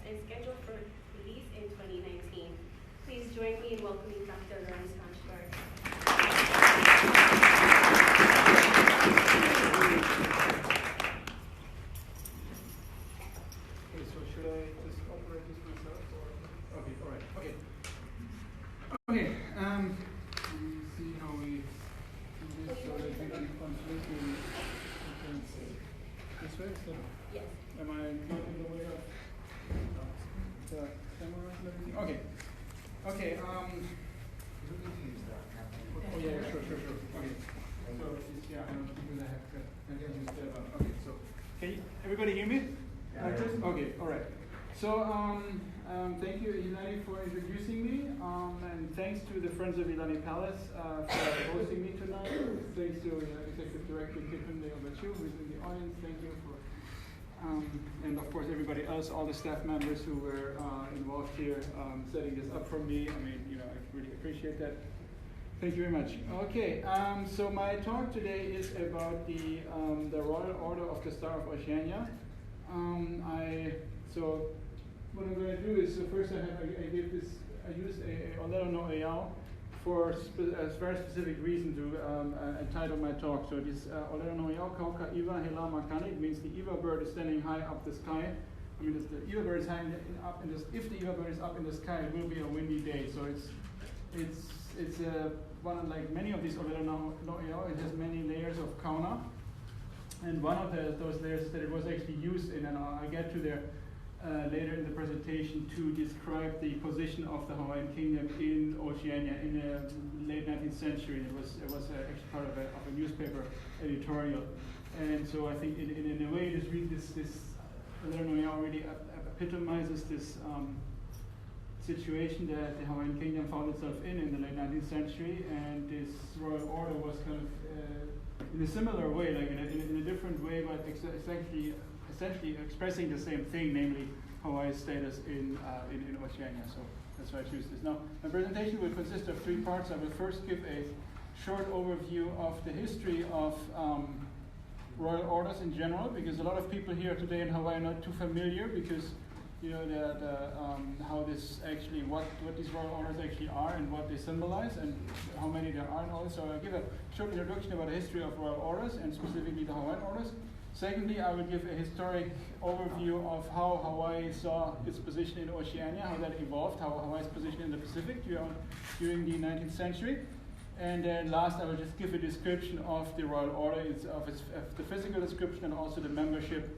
and scheduled for release in 2019. Please join me in welcoming Dr. Lorenz. Okay, let me see how we do this so that we can completely this way? So yes. Am I not in the way of the camera and everything? Okay. Okay, oh yeah, sure. Okay. So yeah, I don't think I have to use that one. Okay, so can you, everybody hear me? Yeah. Okay, all right. So thank you, Ilani, for introducing me, and thanks to the Friends of Ilani Palace for hosting me tonight. Thanks to Executive Director Kippen Leobachu, who's in the audience. Thank you for, and of course everybody else, all the staff members who were involved here setting this up for me. I mean, I really appreciate that. Thank you very much. Okay, so my talk today is about the Royal Order of the Star of Oceania. So what I'm going to do is, first I used a Olero no Eyao for a very specific reason to entitle my talk. So this Olero no Eyao Kauka Iwa Hela Makani, it means the Iwa bird is standing high up the sky. I mean, the Iwa bird is high up in this. If the Iwa bird is up in the sky, it will be a windy day. So it's one of, like many of these Olero no Eyao, it has many layers of kauna. And one of those layers that it was actually used in, and I'll get to there later in the presentation, to describe the position of the Hawaiian Kingdom in Oceania in the late 19th century. It was actually part of a newspaper editorial, and so I think in a way this I don't know, already epitomizes this situation that the Hawaiian Kingdom found itself in the late 19th century, and this royal order was kind of in a similar way, like in a different way, but essentially expressing the same thing, namely Hawaii's status in Oceania. So that's why I choose this. Now, my presentation will consist of three parts. I will first give a short overview of the history of royal orders in general, because a lot of people here today in Hawaii are not too familiar, because how this actually, what these royal orders actually are and what they symbolize and how many there are and all this. So I'll give a short introduction about the history of royal orders and specifically the Hawaiian orders. Secondly, I will give a historic overview of how Hawaii saw its position in Oceania, how that evolved, how Hawaii's position in the Pacific during the 19th century. And then last, I will just give a description of the royal order, of the physical description and also the membership,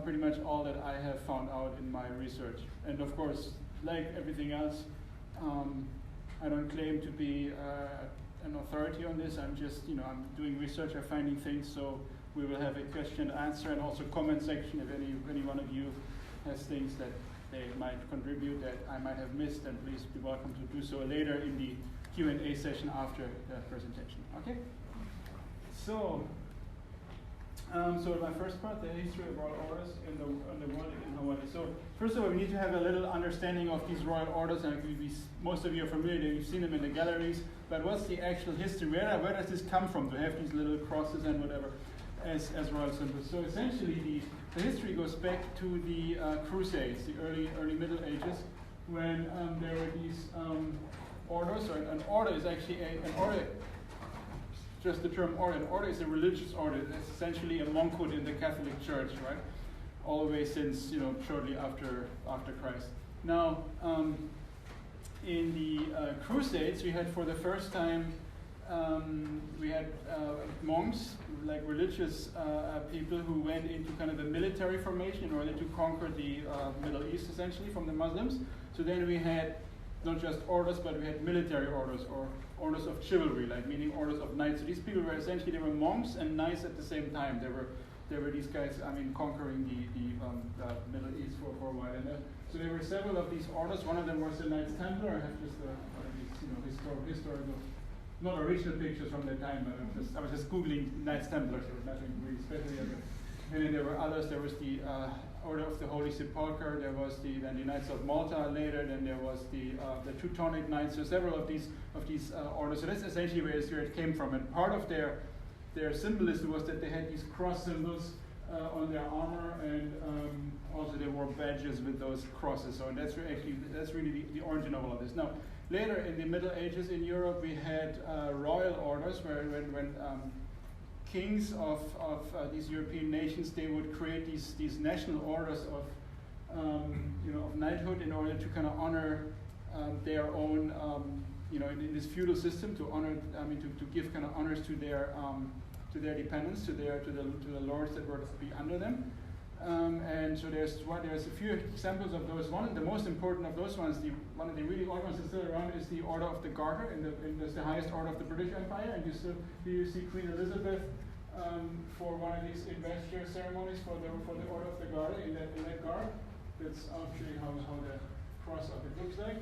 pretty much all that I have found out in my research. And of course, like everything else, I don't claim to be an authority on this. I'm just, I'm doing research, I'm finding things, so we will have a question and answer and also comment section if any one of you has things that they might contribute that I might have missed, and please be welcome to do so later in the Q&A session after the presentation. Okay? So my first part, the history of royal orders in the world in Hawaii. So first of all, we need to have a little understanding of these royal orders, and most of you are familiar, you've seen them in the galleries, but what's the actual history? Where does this come from, to have these little crosses and whatever as royal symbols? So essentially the history goes back to the Crusades, the early Middle Ages, when there were these orders. So an order is actually an order. Just the term order. An order is a religious order. It's essentially a monkhood in the Catholic Church, right? All the way since shortly after Christ. Now, in the Crusades, we had for the first time monks, like religious people, who went into kind of a military formation in order to conquer the Middle East, essentially, from the Muslims. So then we had not just orders, but we had military orders, or orders of chivalry, like meaning orders of knights. So these people were essentially, they were monks and knights at the same time. There were these guys, conquering the Middle East for a while. And so there were several of these orders. One of them was the Knights Templar. I have just historical, not original pictures from that time, but I was just Googling Knights Templar, so nothing really special. And then there were others. There was the Order of the Holy Sepulchre. There was the Knights of Malta later. Then there was the Teutonic Knights. So several of these orders. So that's essentially where it came from. And part of their symbolism was that they had these cross symbols on their armor, and also they wore badges with those crosses. So that's really the origin of all of this. Now, later in the Middle Ages in Europe, we had royal orders when kings of these European nations, they would create these national orders of knighthood in order to kind of honor their own, in this feudal system, to honor, to give kind of honors to their dependents, to the lords that were to be under them. And so there's a few examples of those. One of the most important of those ones, one of the really old ones that's still around, is the Order of the Garter, and that's the highest order of the British Empire. And you see Queen Elizabeth for one of these investiture ceremonies for the Order of the Garter in that garb. That's actually how the cross of it looks like.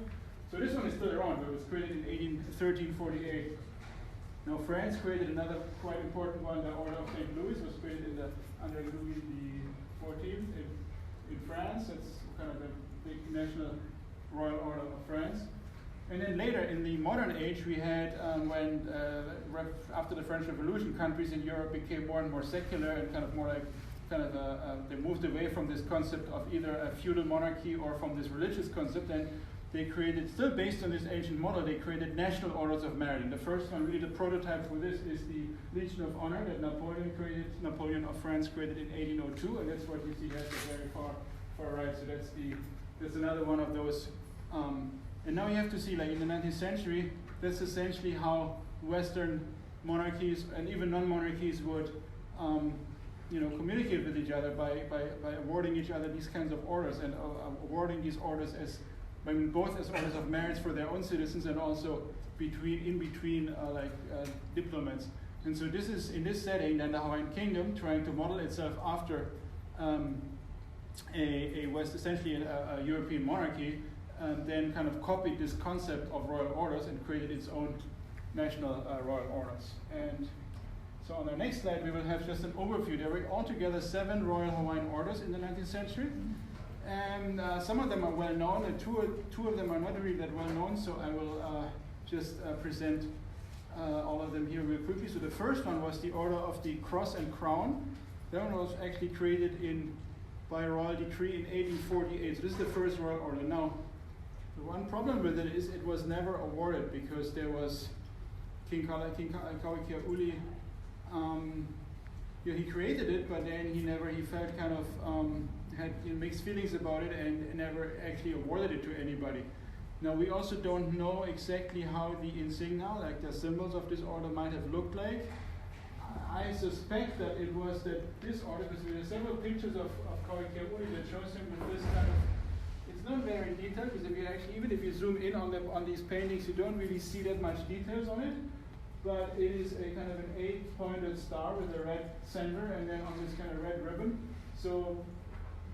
So this one is still around, but it was created in 1348. Now France created another quite important one. The Order of St. Louis was created under Louis XIV in France. It's kind of the big national royal order of France. And then later in the modern age, we had after the French Revolution, countries in Europe became more and more secular and kind of more like they moved away from this concept of either a feudal monarchy or from this religious concept, and they created, still based on this ancient model, they created national orders of merit. And the first one, really the prototype for this, is the Legion of Honor that Napoleon of France created in 1802, and that's what you see here at the very far right. So that's another one of those. And now you have to see, like in the 19th century, that's essentially how Western monarchies and even non-monarchies would communicate with each other by awarding each other these kinds of orders, and awarding these orders as both as orders of merits for their own citizens and also in between diplomats. And so this is, in this setting, then the Hawaiian Kingdom, trying to model itself after essentially a European monarchy, then kind of copied this concept of royal orders and created its own national royal orders. And so on the next slide, we will have just an overview. There were altogether 7 royal Hawaiian orders in the 19th century. And some of them are well known, and two of them are not really that well known, so I will just present all of them here real quickly. So the first one was the Order of the Cross and Crown. That one was actually created by royal decree in 1848. So this is the first royal order. Now, the one problem with it is it was never awarded, because there was King Kauikeaʻuli. He created it, but then he felt kind of had mixed feelings about it and never actually awarded it to anybody. Now, we also don't know exactly how the insignia, like the symbols of this order, might have looked like. I suspect that it was this order, because there are several pictures of Kauikeaʻuli that shows him with this kind of. It's not very detailed, because even if you zoom in on these paintings, you don't really see that much details on it. But it is a kind of an 8-pointed star with a red center, and then on this kind of red ribbon. So,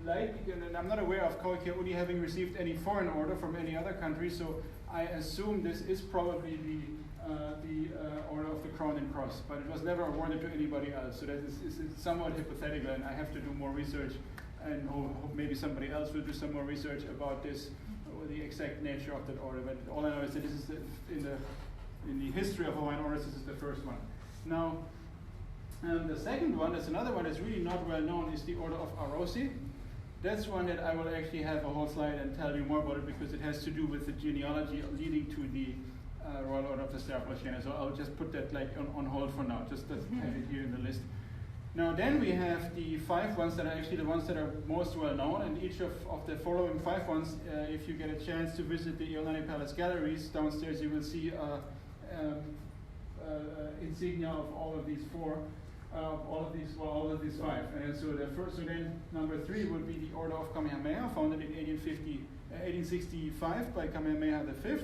and I'm not aware of Kauikeaʻuli having received any foreign order from any other country, so I assume this is probably the Order of the Crown and Cross, but it was never awarded to anybody else. So that is somewhat hypothetical, and I have to do more research, and hope maybe somebody else will do some more research about this, or the exact nature of that order. But all I know is that this is in the history of Hawaiian orders, this is the first one. Now, the second one, that's another one that's really not well known, is the Order of Arosi. That's one that I will actually have a whole slide and tell you more about it, because it has to do with the genealogy leading to the Royal Order of the Star of Oceania. So I'll just put that on hold for now, just to have it here in the list. Now then we have the 5 ones that are actually the ones that are most well known, and each of the following 5 ones, if you get a chance to visit the Iolani Palace galleries downstairs, you will see insignia of all of these 4. All of these 5. And so then number 3 would be the Order of Kamehameha, founded in 1865 by Kamehameha V.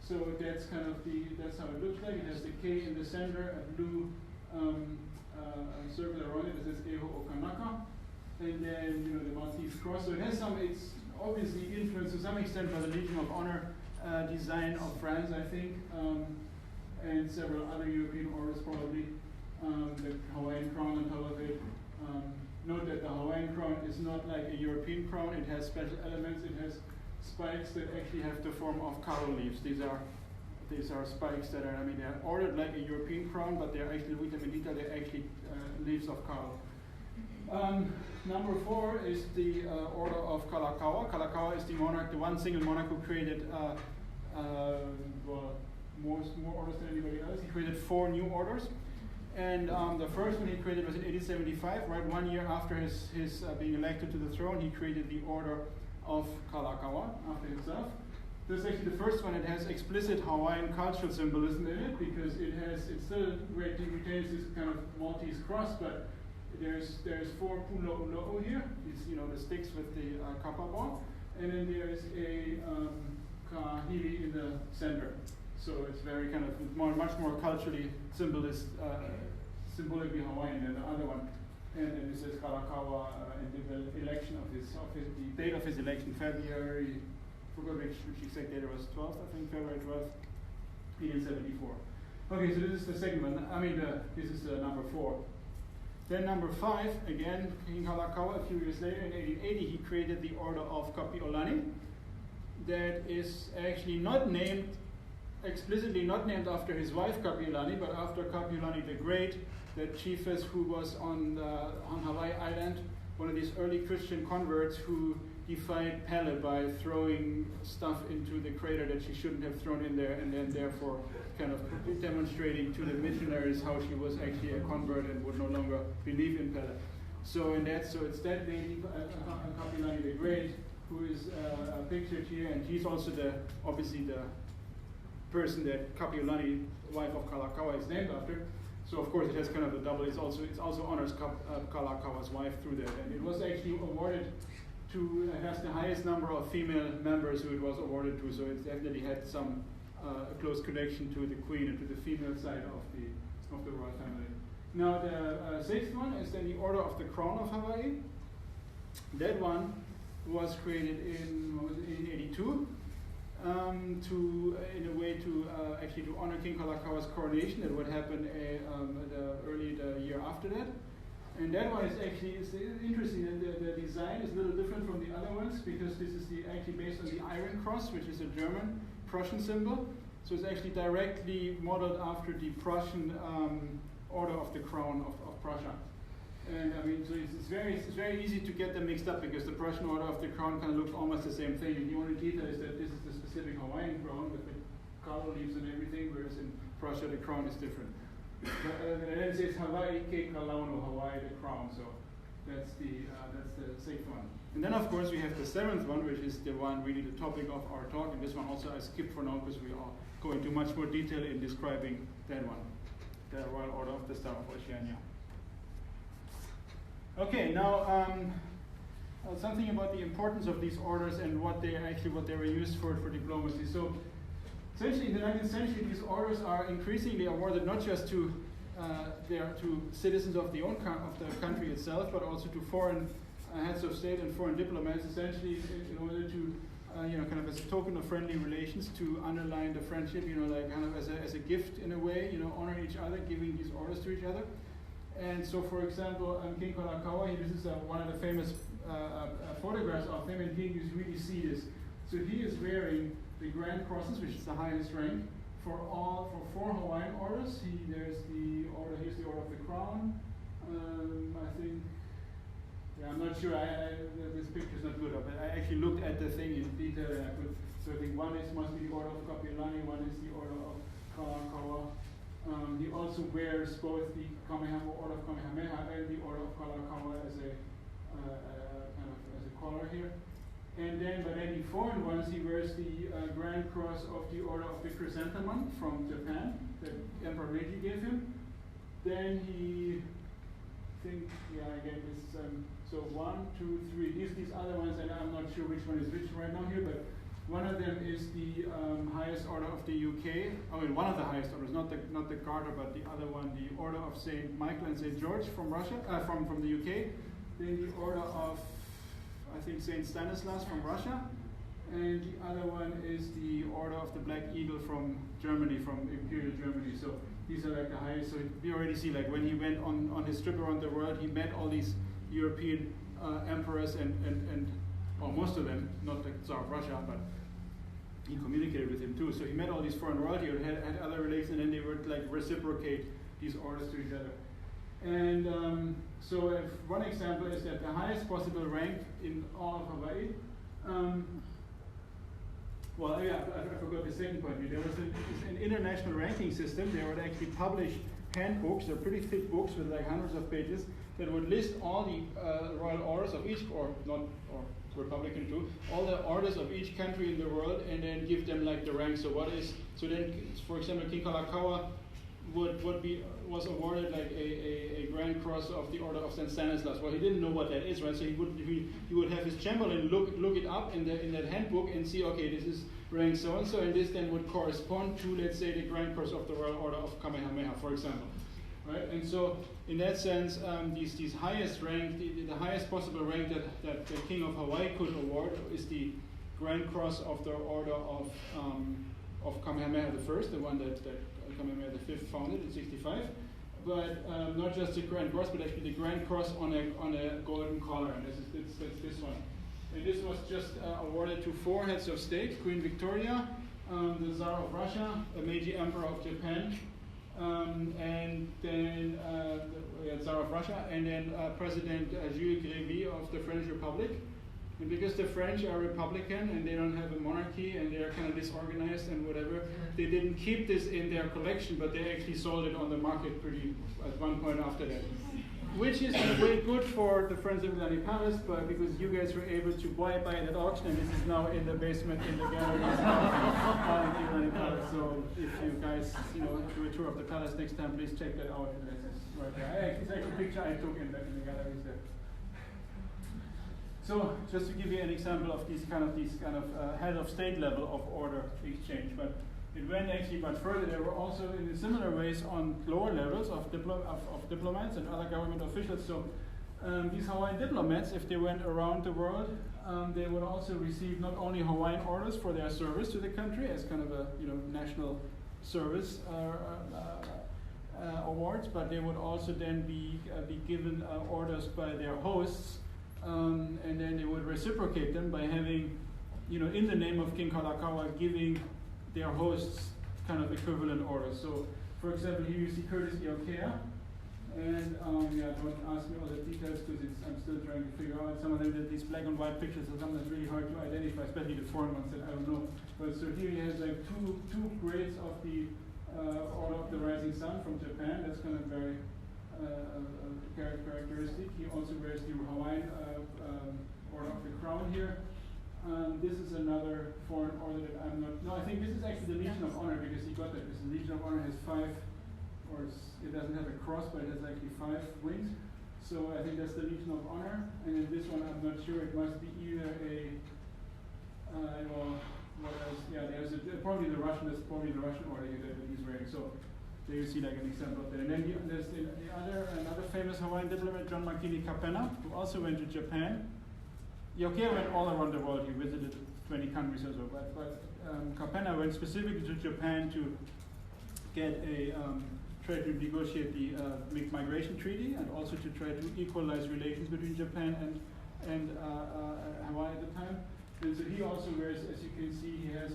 So that's kind of that's how it looks like. It has the K in the center, a blue circle around it that says Eho Okanaka, and then the Maltese cross. So it's obviously influenced to some extent by the Legion of Honor design of France, I think, and several other European orders probably. The Hawaiian crown on top of it. Note that the Hawaiian crown is not like a European crown. It has special elements. It has spikes that actually have the form of coral leaves. These are spikes that are, they're ordered like a European crown, but they're actually, with them in detail, they're actually leaves of coral. Number 4 is the order of Kalakaua. Kalakaua is the monarch, the one single monarch who created more orders than anybody else. He created 4 new orders. And the first one he created was in 1875, right 1 year after his being elected to the throne. He created the Order of Kalakaua after himself. This is actually the first one that has explicit Hawaiian cultural symbolism in it, because it still retains this kind of Maltese cross, but there's 4 pulo'ulo'u here, these, the sticks with the kapa ball, and then there's a kahili in the center. So it's very kind of much more culturally symbolically Hawaiian than the other one. And then it says Kalakaua and the election of the date of his election, February, forgot which exact date it was, 12th, I think, February 12th, 1874. Okay, so this is the second one. This is number 4. Then number 5, again, King Kalakaua, a few years later, in 1880, he created the Order of Kapi'olani. That is actually explicitly not named after his wife Kapi'olani, but after Kapi'olani the Great, the chiefess who was on Hawaii Island, one of these early Christian converts who defied Pele by throwing stuff into the crater that she shouldn't have thrown in there, and then therefore kind of demonstrating to the missionaries how she was actually a convert and would no longer believe in Pele. So it's that lady, Kapi'olani the Great, who is pictured here, and she's also obviously the person that Kapi'olani, wife of Kalakaua, is named after. So of course it has kind of a double. It also honors Kalakaua's wife through that, and it was actually awarded to. It has the highest number of female members who it was awarded to. So it definitely had some close connection to the queen and to the female side of the royal family. Now the 6th one is then the Order of the Crown of Hawaii. That one was created in 1882. In a way to honor King Kalakaua's coronation. That would happen the year after that. And that one is interesting. And the design is a little different from the other ones, because this is actually based on the Iron Cross, which is a German Prussian symbol. So it's actually directly modeled after the Prussian Order of the Crown of Prussia. And so it's very easy to get them mixed up, because the Prussian Order of the Crown kind of looks almost the same thing. And the only detail is that this is the specific Hawaiian crown with the coral leaves and everything, whereas in Prussia the crown is different. And then it says Hawaii ke Kalauno, Hawaii the crown. So that's the 6th one. And then of course we have the 7th one, which is the one really the topic of our talk. And this one also I skipped for now, because we are going into much more detail in describing that one, the Royal Order of the Star of Oceania. Okay, now something about the importance of these orders and what they were used for diplomacy. So essentially in the 19th century, these orders are increasingly awarded not just to citizens of the country itself, but also to foreign heads of state and foreign diplomats, essentially in order to kind of as a token of friendly relations, to underline the friendship, like kind of as a gift in a way, honor each other, giving these orders to each other. And so, for example, King Kalakaua, this is one of the famous photographs of him, and here you really see this. So he is wearing the Grand Crosses, which is the highest rank, for 4 Hawaiian orders. Here's the Order of the Crown. I'm not sure, this picture's not good, but I actually looked at the thing in detail, and so I think one must be the Order of Kapi'olani, one is the Order of Kalakaua. He also wears both the Order of Kamehameha and the Order of Kalakaua as a collar here. But then the foreign ones, he wears the Grand Cross of the Order of the Chrysanthemum from Japan that Emperor Meiji gave him. Then so 1, 2, 3. These other ones, and I'm not sure which one is which right now here, but one of them is the highest order of the UK. One of the highest orders, not the Garter, but the other one, the Order of St. Michael and St. George from Russia, from the UK. Then the Order of, I think, St. Stanislas from Russia. And the other one is the Order of the Black Eagle from Germany, from Imperial Germany. So these are like the highest. So we already see, like when he went on his trip around the world, he met all these European emperors and most of them, not the Tsar of Russia, but he communicated with him too. So he met all these foreign royalty and had other relations, and then they would like reciprocate these orders to each other. And so if one example is that the highest possible rank in all of Hawaii, well, yeah, I forgot the second point. There was an international ranking system. They would actually publish handbooks, they're pretty thick books with like hundreds of pages, that would list all the royal orders of each, or Republican too, all the orders of each country in the world, and then give them like the rank. So then, for example, King Kalakaua was awarded like a Grand Cross of the Order of St. Stanislaus. Well, he didn't know what that is, right? So he would have his chamberlain look it up in that handbook and see, okay, this is rank so and so, and this then would correspond to, let's say, the Grand Cross of the Royal Order of Kamehameha, for example, right? And so, in that sense, these highest rank, the highest possible rank that the King of Hawaii could award is the Grand Cross of the Order of Kamehameha I, the one that Kamehameha V founded in '65. But not just the Grand Cross, but actually the Grand Cross on a golden collar, and that's this one. And this was just awarded to 4 heads of state: Queen Victoria, the Tsar of Russia, the Meiji Emperor of Japan, and then the Tsar of Russia, and then President Jules Grévy of the French Republic. And because the French are Republican and they don't have a monarchy and they're kind of disorganized and whatever, they didn't keep this in their collection, but they actually sold it on the market at one point after that. Which is in a way good for the Friends of Milani Palace, but because you guys were able to buy it at auction, and this is now in the basement in the gallery of Milani Palace. So if you guys do a tour of the palace next time, please check that out. Right there. It's actually a picture I took in the galleries there. So just to give you an example of these kind of head of state level of order exchange, but it went actually much further. There were also in similar ways on lower levels of diplomats and other government officials. So these Hawaiian diplomats, if they went around the world, they would also receive not only Hawaiian orders for their service to the country as kind of a national service awards, but they would also then be given orders by their hosts. And then they would reciprocate them by having, in the name of King Kalakaua, giving their hosts kind of equivalent orders. So, for example, here you see Curtis Iokea, and don't ask me all the details because I'm still trying to figure out. Some of them, these black and white pictures are sometimes really hard to identify, especially the foreign ones that I don't know. But so here he has like two grades of the Order of the Rising Sun from Japan. That's kind of very characteristic. He also wears the Hawaiian Order of the Crown here. This is another foreign order that I'm not. No, I think this is actually the Legion of Honor because he got that. Because the Legion of Honor has 5, or it doesn't have a cross, but it has actually 5 wings. So I think that's the Legion of Honor. And then this one, I'm not sure. It must be either a. What else? Yeah, there's probably the Russian. That's probably the Russian order that he's wearing. So there you see like an example of that. And then there's another famous Hawaiian diplomat, John Makini Kapena, who also went to Japan. Iokea went all around the world. He visited 20 countries or so. But Kapena went specifically to Japan to get try to negotiate the migration treaty, and also to try to equalize relations between Japan and Hawaii at the time. And so he also wears, as you can see, he has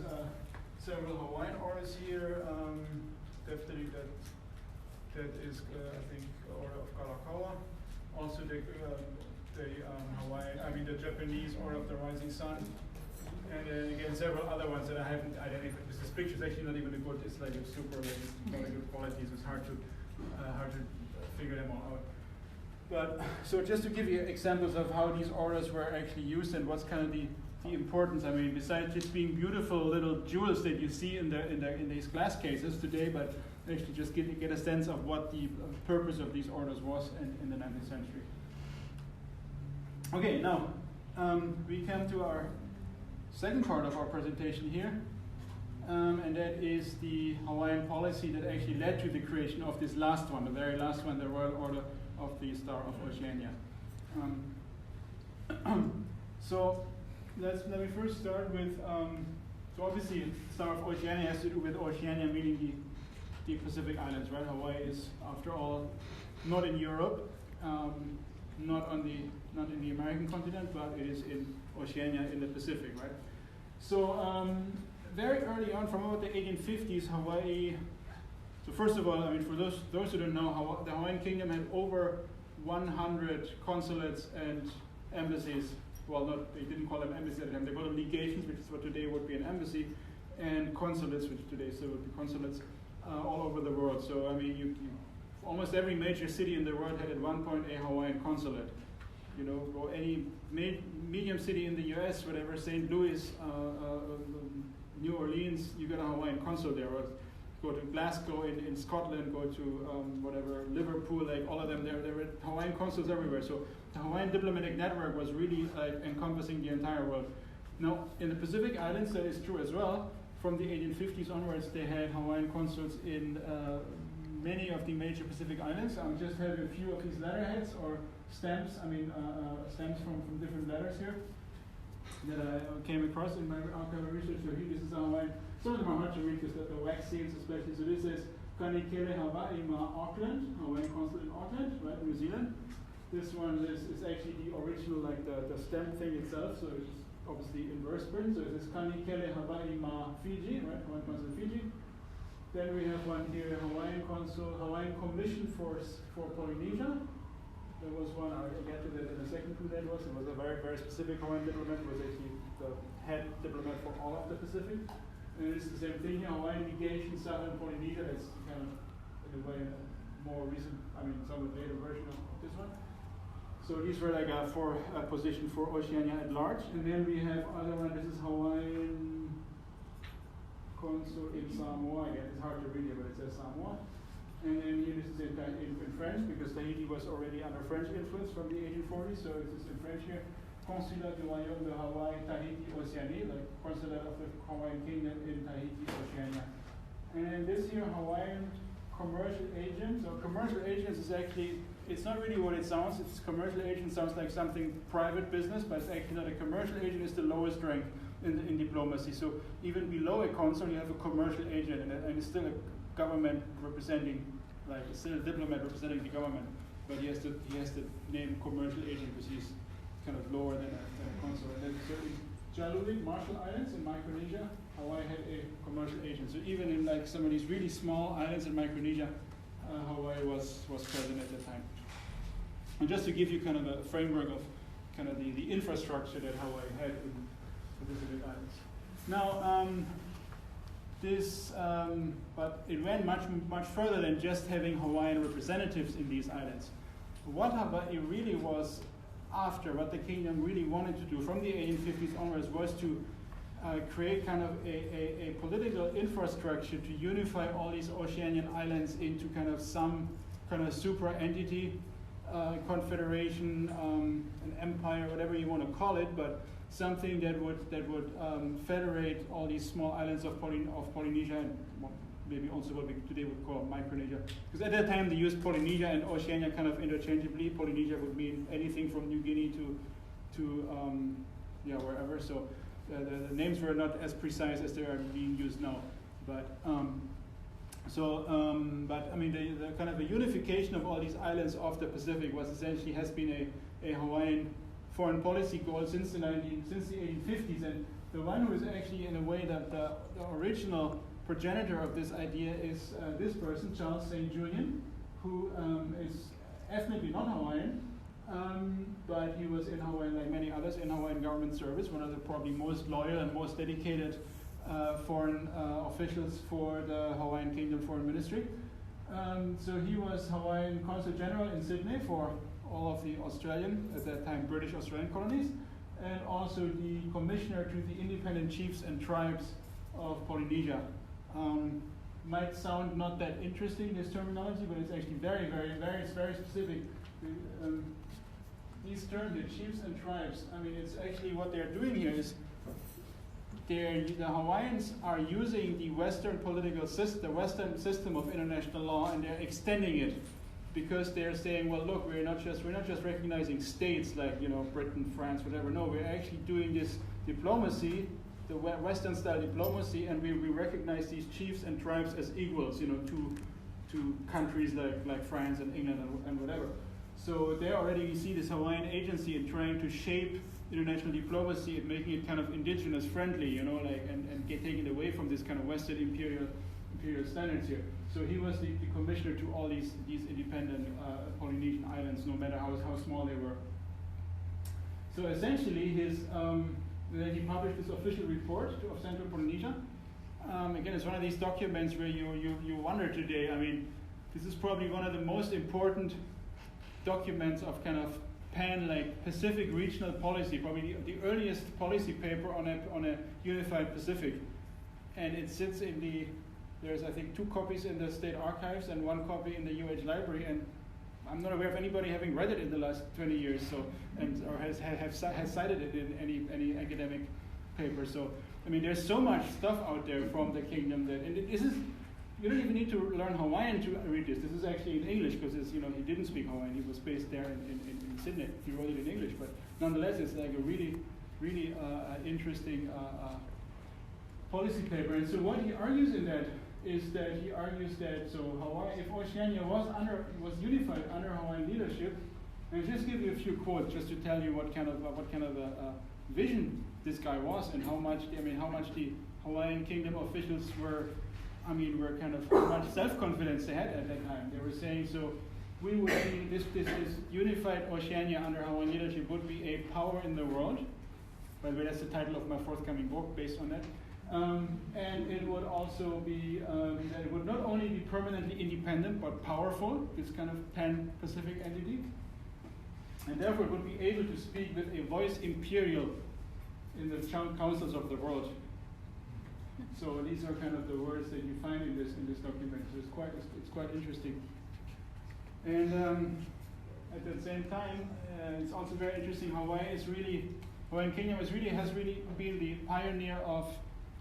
several Hawaiian orders here. Definitely that is, I think, Order of Kalakaua. Also the Japanese Order of the Rising Sun. And then again, several other ones that I haven't identified. Because this picture is actually not even a good, it's like a super, not a good quality, so it's hard to figure them all out. But, so just to give you examples of how these orders were actually used and what's kind of the importance. I mean, besides just being beautiful little jewels that you see in these glass cases today, but actually just get a sense of what the purpose of these orders was in the 19th century. Okay, now we come to our second part of our presentation here, and that is the Hawaiian policy that actually led to the creation of this last one, the very last one, the Royal Order of the Star of Oceania. So let me first start with, so obviously Star of Oceania has to do with Oceania, meaning the Pacific Islands, right? Hawaii is, after all, not in Europe, not in the American continent, but it is in Oceania in the Pacific, right? So very early on, from about the 1850s, Hawaii So first of all, I mean, for those who don't know, the Hawaiian Kingdom had over 100 consulates and embassies. Well, they didn't call them embassies at the time. They called them legations, which is what today would be an embassy, and consulates, which today still would be consulates, all over the world. So I mean, almost every major city in the world had at one point a Hawaiian consulate. You know, or any medium city in the U.S., whatever, St. Louis, New Orleans, you got a Hawaiian consul there. Or go to Glasgow in Scotland, go to whatever, Liverpool, like all of them, there were Hawaiian consuls everywhere. So the Hawaiian diplomatic network was really encompassing the entire world. Now, in the Pacific Islands, that is true as well. From the 1850s onwards, they had Hawaiian consuls in many of the major Pacific Islands. I'll just have a few of these letterheads or stamps, stamps from different letters here that I came across in my archival research. So here, this is a Hawaiian. Some of them are hard to read because the wax seals especially. So this is Kanikele Hawaii Ma Auckland, Hawaiian consulate in Auckland, right, New Zealand. This one is actually the original, like the stamp thing itself, so it's obviously inverse print. So this is Kanikele Hawaii Ma Fiji, right, Hawaiian consulate Fiji. Then we have one here, Hawaiian Commission for Polynesia. There was one, I'll get to that in a second who that was. It was a very, very specific Hawaiian diplomat. It was actually the head diplomat for all of the Pacific. And it's the same thing here, Hawaiian legation, Southern Polynesia. That's kind of, in a way, a more recent, somewhat later version of this one. So these were like for a position for Oceania at large. And then we have other one, this is Hawaiian Consul in Samoa. Again, it's hard to read here, but it says Samoa. And then here this is in French, because Tahiti was already under French influence from the 1840s, so this is in French here. Consulat du Royaume de Hawaii, Tahiti, Oceanie, like Consulate of the Hawaiian Kingdom in Tahiti, Oceania. And this here, Hawaiian Commercial Agent. So commercial agents is actually, it's not really what it sounds. It's commercial agent sounds like something private business, but it's actually not. A commercial agent is the lowest rank in diplomacy. So even below a consul, you have a commercial agent, and it's still a government representing, like still a diplomat representing the government, but he has the name commercial agent because he's kind of lower than a consul. And then certainly Jaluli, Marshall Islands in Micronesia, Hawaii had a commercial agent. So even in like some of these really small islands in Micronesia, Hawaii was present at the time. And just to give you kind of a framework of kind of the infrastructure that Hawaii had in the Pacific Islands. Now, but it went much further than just having Hawaiian representatives in these islands. What Hawaii really was after, what the kingdom really wanted to do from the 1850s onwards, was to create kind of a political infrastructure to unify all these Oceanian islands into kind of some kind of super entity, confederation, an empire, whatever you want to call it, but something that would federate all these small islands of Polynesia and maybe also what we today would call Micronesia. Because at that time they used Polynesia and Oceania kind of interchangeably. Polynesia would mean anything from New Guinea to wherever. So the names were not as precise as they are being used now. But the kind of a unification of all these islands off the Pacific has been a Hawaiian foreign policy goal since the 1850s, and the one who is actually in a way that the original progenitor of this idea is this person, Charles St. Julian, who is ethnically not Hawaiian, but he was in Hawaii, like many others, in Hawaiian government service, one of the probably most loyal and most dedicated foreign officials for the Hawaiian Kingdom Foreign Ministry. So he was Hawaiian Consul General in Sydney for all of the Australian, at that time British Australian colonies, and also the commissioner to the independent chiefs and tribes of Polynesia. Might sound not that interesting, this terminology, but it's actually very, very, very, very specific. These terms, the chiefs and tribes, it's actually what they're doing here is the Hawaiians are using the Western political system, the Western system of international law, and they're extending it. Because they're saying, well, look, we're not just recognizing states like Britain, France, whatever. No, we're actually doing this diplomacy, the Western-style diplomacy, and we recognize these chiefs and tribes as equals, to countries like France and England and whatever. So there already we see this Hawaiian agency in trying to shape international diplomacy and making it kind of indigenous friendly, and taking it away from this kind of Western imperial imperial standards here. So he was the commissioner to all these independent Polynesian islands, no matter how small they were. So essentially, then he published this official report of Central Polynesia. Again, it's one of these documents where you wonder today. I mean, this is probably one of the most important documents of kind of Pacific regional policy, probably the earliest policy paper on a unified Pacific. And it sits in there's I think 2 copies in the state archives and 1 copy in the UH library, and I'm not aware of anybody having read it in the last 20 years, or has cited it in any academic paper. So, I mean, there's so much stuff out there from the kingdom you don't even need to learn Hawaiian to read this. This is actually in English because he didn't speak Hawaiian. He was based there in Sydney. He wrote it in English, but nonetheless, it's like a really, really interesting policy paper. And so what he argues in that is that Hawaii, if Oceania was unified under Hawaiian leadership, and I'll just give you a few quotes just to tell you what kind of vision this guy was, and how much the Hawaiian kingdom officials were kind of how much self-confidence they had at that time. They were saying, so we would be this unified Oceania under Hawaiian leadership would be a power in the world. By the way, that's the title of my forthcoming book based on that. And it would also be that it would not only be permanently independent but powerful, this kind of pan-Pacific entity, and therefore it would be able to speak with a voice imperial in the councils of the world. So these are kind of the words that you find in this document. So it's quite interesting. And at the same time, it's also very interesting. Hawaiian Kingdom has really been the pioneer of,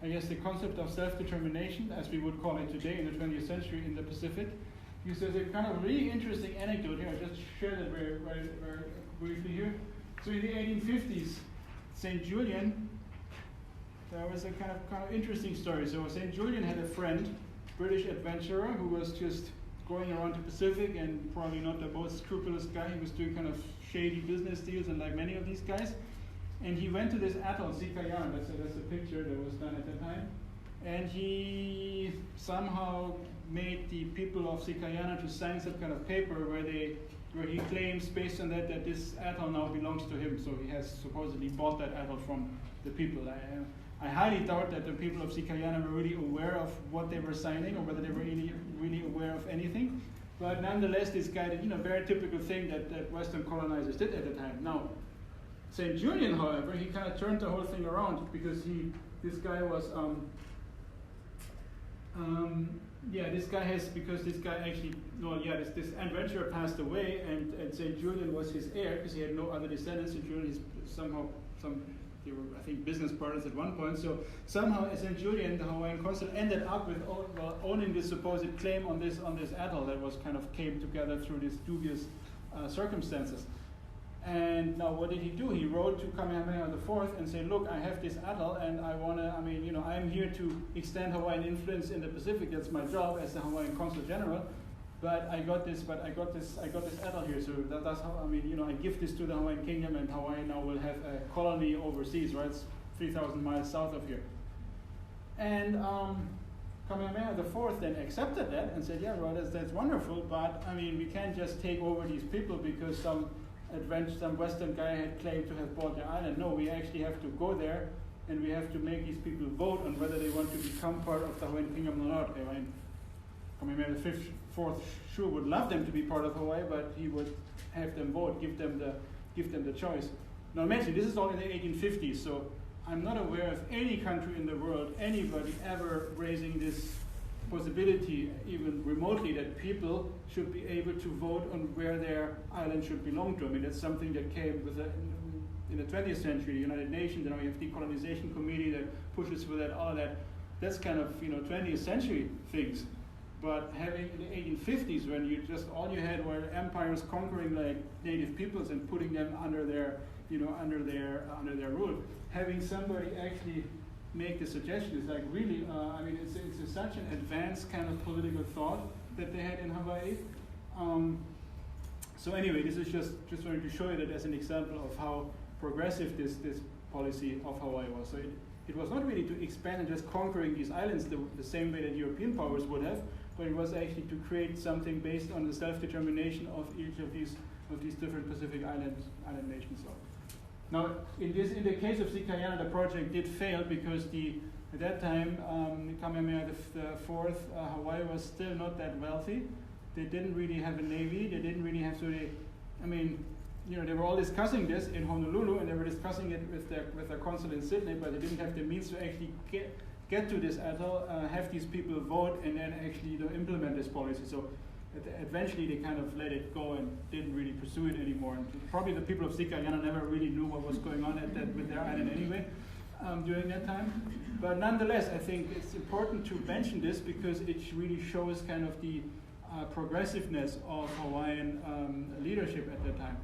I guess, the concept of self-determination, as we would call it today in the 20th century in the Pacific. Because there's a kind of really interesting anecdote here. I'll just share that very briefly here. So in the 1850s, St. Julian, there was a kind of interesting story. So St. Julian had a friend, British adventurer, who was just going around the Pacific and probably not the most scrupulous guy. He was doing kind of shady business deals, and like many of these guys. And he went to this atoll, Sikayan, that's a picture that was done at the time. And he somehow made the people of Sikayana to sign some kind of paper where he claims, based on that this atoll now belongs to him. So he has supposedly bought that atoll from the people. I highly doubt that the people of Sikayana were really aware of what they were signing, or whether they were really aware of anything. But nonetheless, this guy did, very typical thing that Western colonizers did at the time. Now, St. Julian, however, he kind of turned the whole thing around, because this guy this adventurer passed away, and St. Julian was his heir, because he had no other descendants. St. Julian is they were, I think, business partners at one point. So somehow St. Julian, the Hawaiian consul, ended up with owning this supposed claim on this atoll that was kind of came together through these dubious circumstances. And now what did he do? He wrote to Kamehameha IV and said, look, I have this atoll, and I'm here to extend Hawaiian influence in the Pacific. That's my job as the Hawaiian Consul General. But I got this atoll here. So that's how, I give this to the Hawaiian Kingdom, and Hawaii now will have a colony overseas, right? It's 3,000 miles south of here. And Kamehameha IV then accepted that and said, yeah, well, that's wonderful, but we can't just take over these people because some Western guy had claimed to have bought the island. No, we actually have to go there, and we have to make these people vote on whether they want to become part of the Hawaiian Kingdom or not. Kamehameha IV sure would love them to be part of Hawaii, but he would have them vote, give them the choice. Now, mention this is all in the 1850s, so I'm not aware of any country in the world, anybody ever raising this possibility, even remotely, that people should be able to vote on where their island should belong to. That's something that came with in the 20th century, the United Nations. You have the decolonization committee that pushes for that, all of that. That's kind of 20th century things. But having in the 1850s, when all you had were empires conquering like native peoples and putting them under their rule, having somebody actually make the suggestion is like really, it's such an advanced kind of political thought that they had in Hawaii. So anyway, this is just wanted to show you that as an example of how progressive this policy of Hawaii was. So it was not really to expand and just conquering these islands the same way that European powers would have, but it was actually to create something based on the self-determination of each of these different Pacific island nations. Now, in the case of Sikayana, the project did fail because at that time, Kamehameha IV, Hawaii was still not that wealthy. They didn't really have a navy. They didn't really have they were all discussing this in Honolulu, and they were discussing it with their consul in Sydney, but they didn't have the means to actually get to this atoll, have these people vote, and then actually implement this policy. So eventually they kind of let it go and didn't really pursue it anymore. And probably the people of Sikayana never really knew what was going on with their island anyway during that time. But nonetheless, I think it's important to mention this because it really shows kind of the progressiveness of Hawaiian leadership at that time.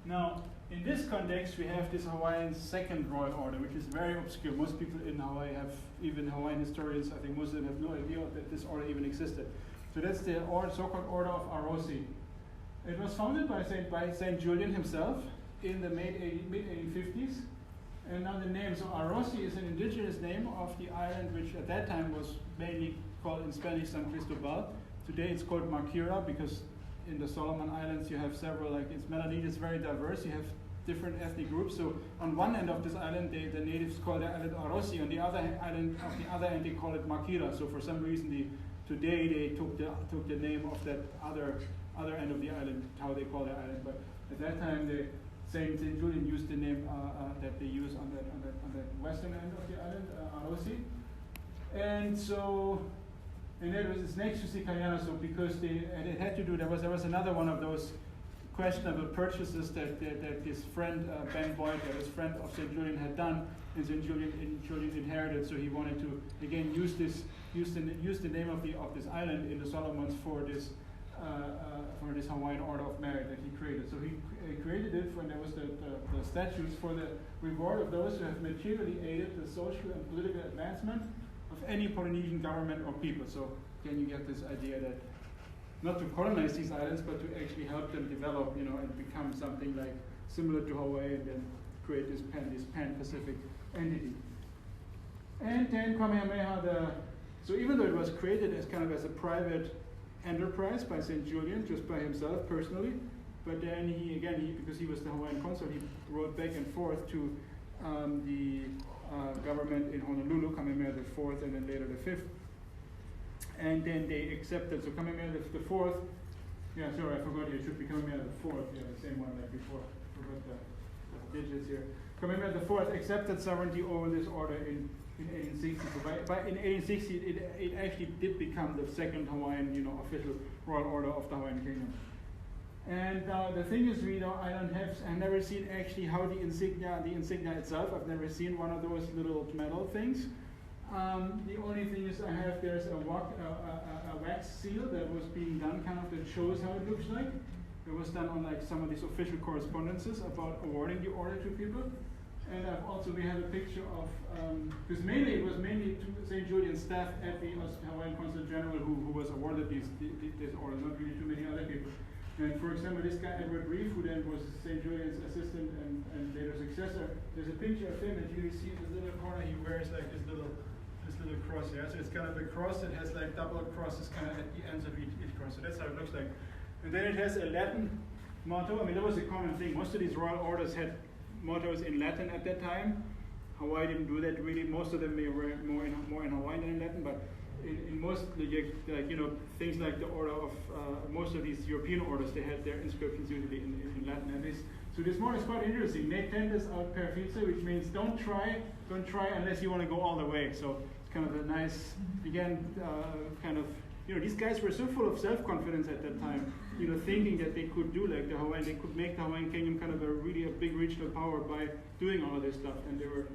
Now, in this context, we have this Hawaiian Second Royal Order, which is very obscure. Most people in Hawaii even Hawaiian historians, I think most of them have no idea that this order even existed. So that's the so-called Order of Arosi. It was founded by Saint Julian himself in the mid-1850s. And now the name, so Arosi is an indigenous name of the island, which at that time was mainly called in Spanish San Cristobal. Today it's called Makira because in the Solomon Islands you have several, it's Melanesian, it's very diverse. You have different ethnic groups. So on one end of this island, the natives call the island Arosi. On the other end, they call it Makira. So for some reason, today they took the name of that other end of the island, how they call the island. But at that time, Saint Julian used the name that they use on the western end of the island, Arosi. And it's next to Sikayana, so because it had to do, there was another one of those questionable purchases that this friend, Ben Boyd, his friend of St. Julian had done, and St. Julian inherited, so he wanted to, again, use the name of this island in the Solomons for this Hawaiian Order of Merit that he created. So he created it when there was the statutes for the reward of those who have materially aided the social and political advancement of any Polynesian government or people. So again, you get this idea that not to colonize these islands, but to actually help them develop, and become something like similar to Hawaii, and then create this pan-Pacific entity. And then Kamehameha, so even though it was created as kind of as a private enterprise by St. Julian, just by himself personally, but then because he was the Hawaiian consul, he wrote back and forth to the government in Honolulu, Kamehameha IV, and then later the V. And then they accepted, so Kamehameha IV, I forgot it should be Kamehameha IV, the same one like before, I forgot the digits here. Kamehameha IV accepted sovereignty over this order in 1860. So in 1860, it actually did become the second Hawaiian, official royal order of the Hawaiian Kingdom. And the thing is, I've never seen actually how the insignia itself, I've never seen one of those little metal things. The only thing is there's a wax seal that was being done that shows how it looks like. It was done on some of these official correspondences about awarding the order to people. And we have a picture of, because it was mainly St. Julian's staff at the Hawaiian Consul General who was awarded this order, not really too many other people. And for example, this guy, Edward Reeve, who then was St. Julian's assistant and later successor, there's a picture of him, and you see in this little corner, he wears this little cross here. So it's kind of a cross that has double crosses kind of at the ends of each cross. So that's how it looks like. And then it has a Latin motto. That was a common thing. Most of these royal orders had mottos in Latin at that time. Hawaii didn't do that really. Most of them were more in Hawaiian than in Latin, but in most, things like the order of most of these European orders, they had their inscriptions usually in Latin. And so this motto is quite interesting. Ne tentis aut per vice, which means don't try unless you want to go all the way. So it's kind of a nice, again, these guys were so full of self-confidence at that time, thinking that they could do like the Hawaiian, they could make the Hawaiian Kingdom kind of a big regional power by doing all of this stuff, and they were,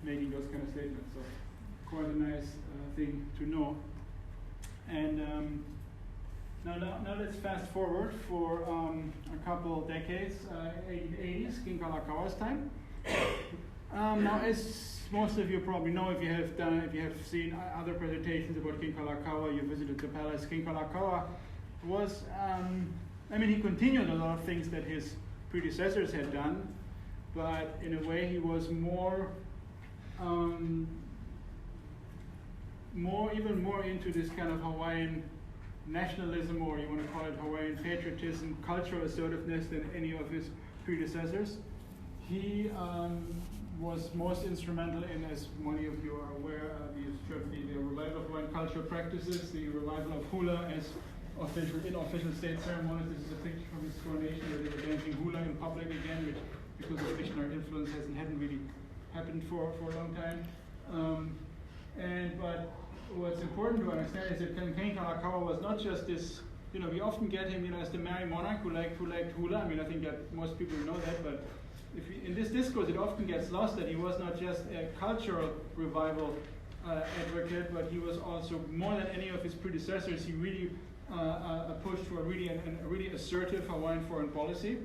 making those kind of statements. So quite a nice thing to know. And now let's fast forward for a couple decades, 1880s, King Kalakaua's time. Now, as most of you probably know, if you have seen other presentations about King Kalakaua, you visited the palace. King Kalakaua was, he continued a lot of things that his predecessors had done. but in a way he was even more into this kind of Hawaiian nationalism, or you want to call it Hawaiian patriotism, cultural assertiveness than any of his predecessors. He was most instrumental in, as many of you are aware, the revival of Hawaiian cultural practices, the revival of hula as unofficial state ceremonies. This is a picture from his coronation where they were dancing hula in public again, which, because of missionary influence, hadn't really happened for a long time. But what's important to understand is that King Kalakaua was not just this, we often get him, as the merry monarch who liked hula. I mean, I think that most people know that, but in this discourse, it often gets lost that he was not just a cultural revival advocate, but he was also, more than any of his predecessors, he really pushed for a really assertive Hawaiian foreign policy.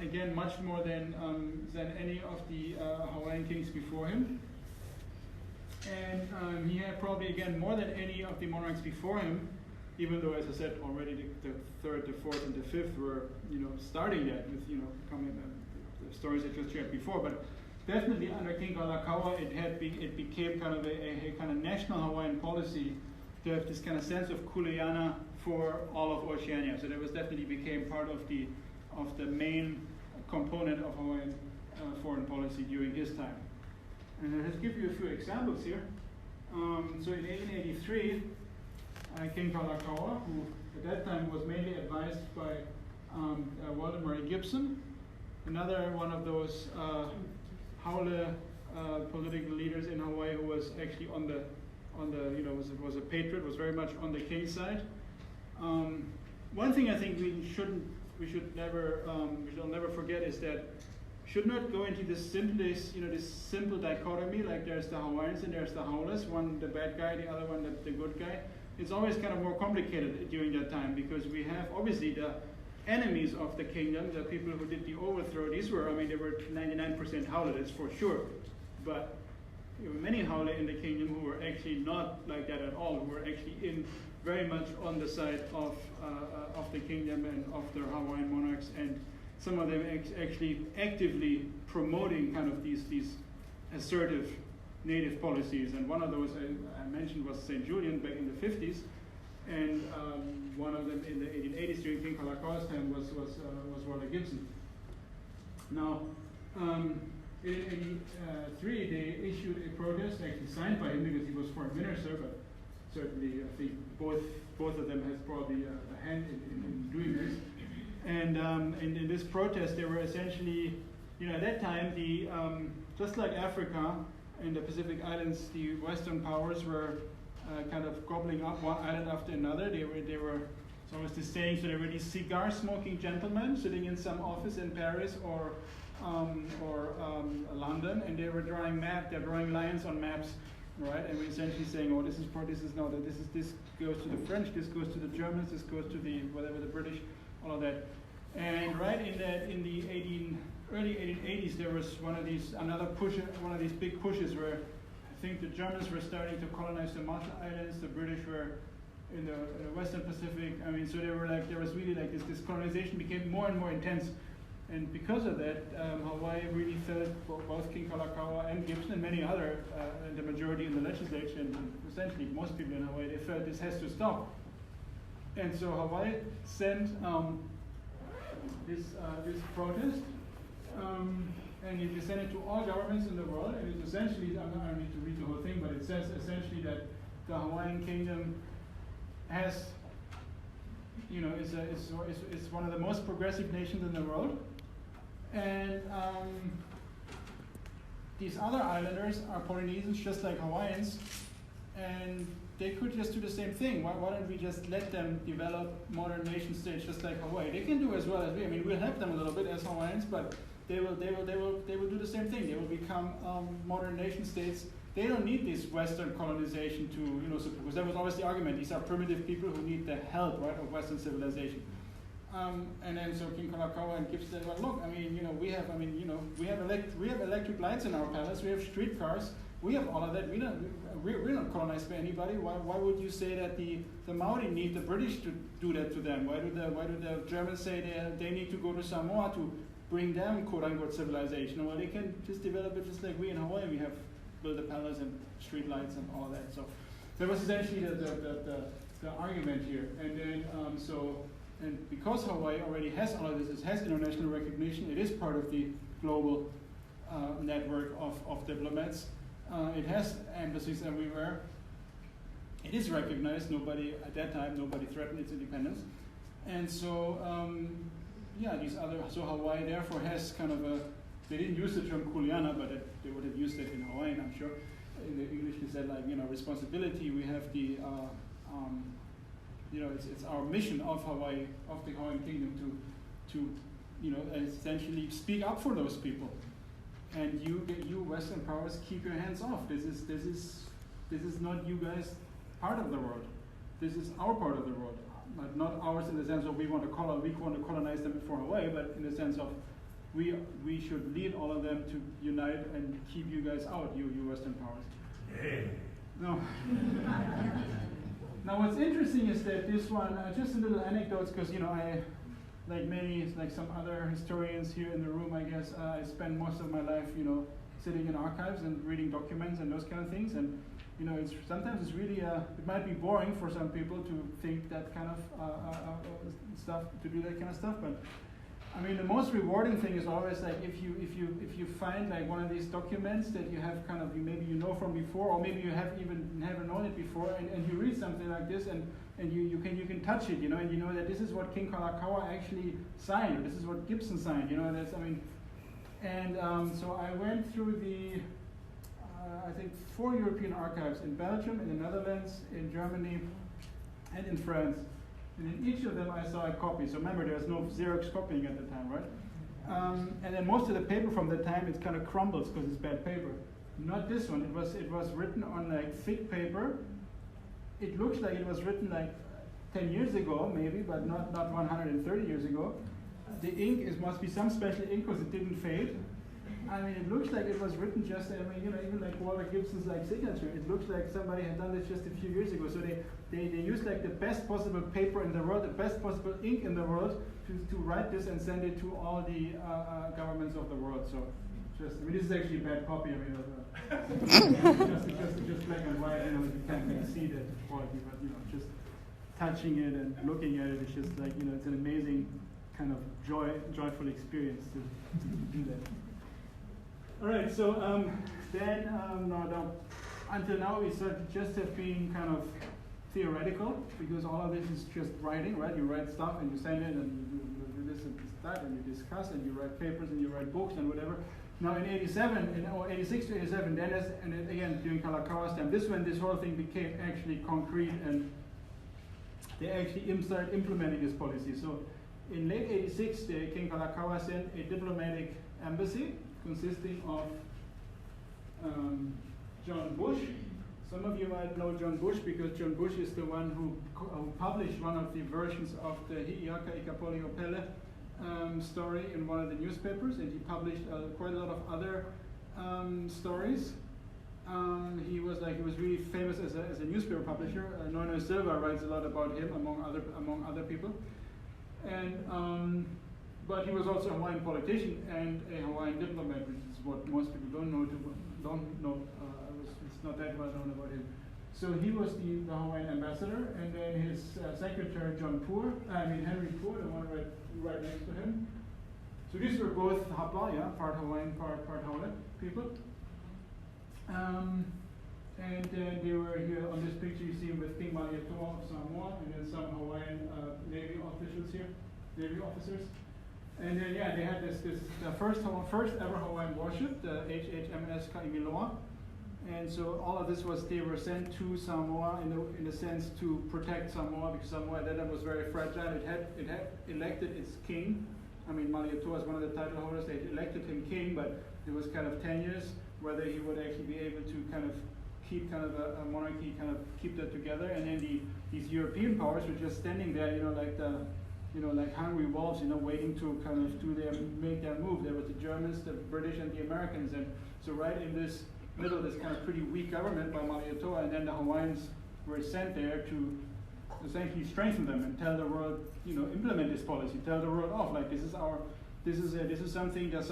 Again, much more than any of the Hawaiian kings before him. And he had probably, again, more than any of the monarchs before him, even though, as I said, already the third, the fourth, and the fifth were, starting that with, coming the stories I just shared before. But definitely under King Kalakaua, it became kind of a kind of national Hawaiian policy to have this kind of sense of kuleana for all of Oceania. So that definitely became part of the main component of Hawaiian foreign policy during his time. And I'll just give you a few examples here. So in 1883, King Kalakaua, who at that time was mainly advised by Walter Murray Gibson, another one of those Haole political leaders in Hawaii who was actually was a patriot, was very much on the king's side. One thing I think we shall never forget is that should not go into this simple dichotomy, like there's the Hawaiians and there's the Haulas, one the bad guy, the other one the good guy. It's always kind of more complicated during that time, because we have obviously the enemies of the kingdom, the people who did the overthrow. They were 99% Haole, that's for sure. But there were many Haole in the kingdom who were actually not like that at all, who were actually very much on the side of the kingdom and of their Hawaiian monarchs, and some of them actually actively promoting kind of these assertive native policies. And one of those I mentioned was St. Julian back in the 50s, and one of them in the 1880s during King Kalakaua's time was Walter Gibson. Now, in 1883 they issued a protest, actually signed by him because he was foreign minister, but certainly I think both of them has probably a hand in doing this. And in this protest, they were essentially, at that time, just like Africa and the Pacific Islands, the Western powers were kind of gobbling up one island after another. They were so always this saying, so they were these cigar-smoking gentlemen sitting in some office in Paris or London, and they were drawing lines on maps, right? And we're essentially saying, oh, this goes to the French, this goes to the Germans, this goes to the British, all of that. And right in the early 1880s, there was one of these big pushes where I think the Germans were starting to colonize the Marshall Islands, the British were in the Western Pacific. I mean, so there was really this colonization became more and more intense. And because of that, Hawaii really felt, both King Kalakaua and Gibson and many other, and the majority in the legislature, and essentially most people in Hawaii, they felt this has to stop. And so Hawaii sent this protest, and it is sent it to all governments in the world. And it's essentially, I don't need to read the whole thing, but it says essentially that the Hawaiian kingdom has, is one of the most progressive nations in the world. And these other islanders are Polynesians just like Hawaiians, and they could just do the same thing. Why don't we just let them develop modern nation states just like Hawaii? They can do as well as we. I mean, we'll help them a little bit as Hawaiians, but they will do the same thing. They will become modern nation states. They don't need this Western colonization to, because that was always the argument. These are primitive people who need the help, right, of Western civilization. And then so King Kalakaua and Gibson said, well, look, I mean, we have electric lights in our palace. We have streetcars. We have all of that. We're not colonized by anybody. Why would you say that the Maori need the British to do that to them? Why do the Germans say they need to go to Samoa to bring them quote-unquote civilization. Well, they can just develop it just like we in Hawaii. We have built a palace and street lights and all that. So that was essentially the argument here. And then and because Hawaii already has all of this, it has international recognition. It is part of the global network of diplomats. It has embassies everywhere. It is recognized. Nobody at that time, nobody threatened its independence. And so, so Hawaii therefore has kind of they didn't use the term kuleana, but they would have used it in Hawaiian, I'm sure. In the English, they said responsibility. We have the, it's our mission of Hawaii, of the Hawaiian Kingdom to essentially speak up for those people. And you Western powers, keep your hands off. This is not you guys part of the world. This is our part of the world. But not ours in the sense of we want to colonize them for Hawaii, but in the sense of we should lead all of them to unite and keep you guys out, you Western powers. Hey. No. Now what's interesting is that this one, just a little anecdotes, because I, like some other historians here in the room, I guess, I spend most of my life, sitting in archives and reading documents and those kind of things, and sometimes it's really it might be boring for some people to think that kind of stuff, to do that kind of stuff, but I mean the most rewarding thing is always like if you find like one of these documents that you have kind of maybe you know from before, or maybe you have even never known it before, and you read something like this and you can touch it, and you know that this is what King Kalakaua actually signed, this is what Gibson signed, so I went through the I think 4 European archives in Belgium, in the Netherlands, in Germany, and in France. And in each of them I saw a copy. So remember, there was no Xerox copying at the time, right? And then most of the paper from that time, it kind of crumbles because it's bad paper. Not this one. It was written on like thick paper. It looks like it was written like 10 years ago, maybe, but not 130 years ago. The ink must be some special ink because it didn't fade. I mean, it looks like it was written just, even like Walter Gibson's like signature. It looks like somebody had done this just a few years ago. So they used like the best possible paper in the world, the best possible ink in the world to write this and send it to all the governments of the world. So this is actually a bad copy. Just black and white. You can't really see the quality, but just touching it and looking at it, it's just like it's an amazing kind of joyful experience to do that. All right, so until now we just have been kind of theoretical, because all of this is just writing, right? You write stuff and you send it, and you do this and that, and you discuss, and you write papers, and you write books, and whatever. Now in 86 to 87, and then again during Kalakaua's time, this whole thing became actually concrete, and they actually started implementing this policy. So in late 86, King Kalakaua sent a diplomatic embassy consisting of John Bush. Some of you might know John Bush because John Bush is the one who published one of the versions of the Hi'iaka Ikapoli Opele story in one of the newspapers, and he published quite a lot of other stories. He was really famous as a newspaper publisher. Nono Silva writes a lot about him among other people, and but he was also a Hawaiian politician and a Hawaiian diplomat, which is what most people don't know. It's not that well known about him. So he was the Hawaiian ambassador, and then his secretary Henry Poor, the one right next to him. So these were both Hapa, part Hawaiian, part Hawaiian people. And then they were here on this picture you see with King Malietoa of Samoa, and then some Hawaiian Navy officers. And then they had the first ever Hawaiian warship, the HHMS Kaimiloa. And so all of this they were sent to Samoa in a sense to protect Samoa, because Samoa at that time was very fragile. It had elected its king. I mean, Malietoa is one of the title holders. They elected him king, but it was kind of tenuous whether he would actually be able to kind of keep kind of a monarchy, kind of keep that together. And then these European powers were just standing there, like hungry wolves, waiting to kind of make their move. There were the Germans, the British, and the Americans, and so right in this middle of this kind of pretty weak government by Malietoa, and then the Hawaiians were sent there to essentially strengthen them and tell the world, implement this policy, tell the world off, like this is this is something that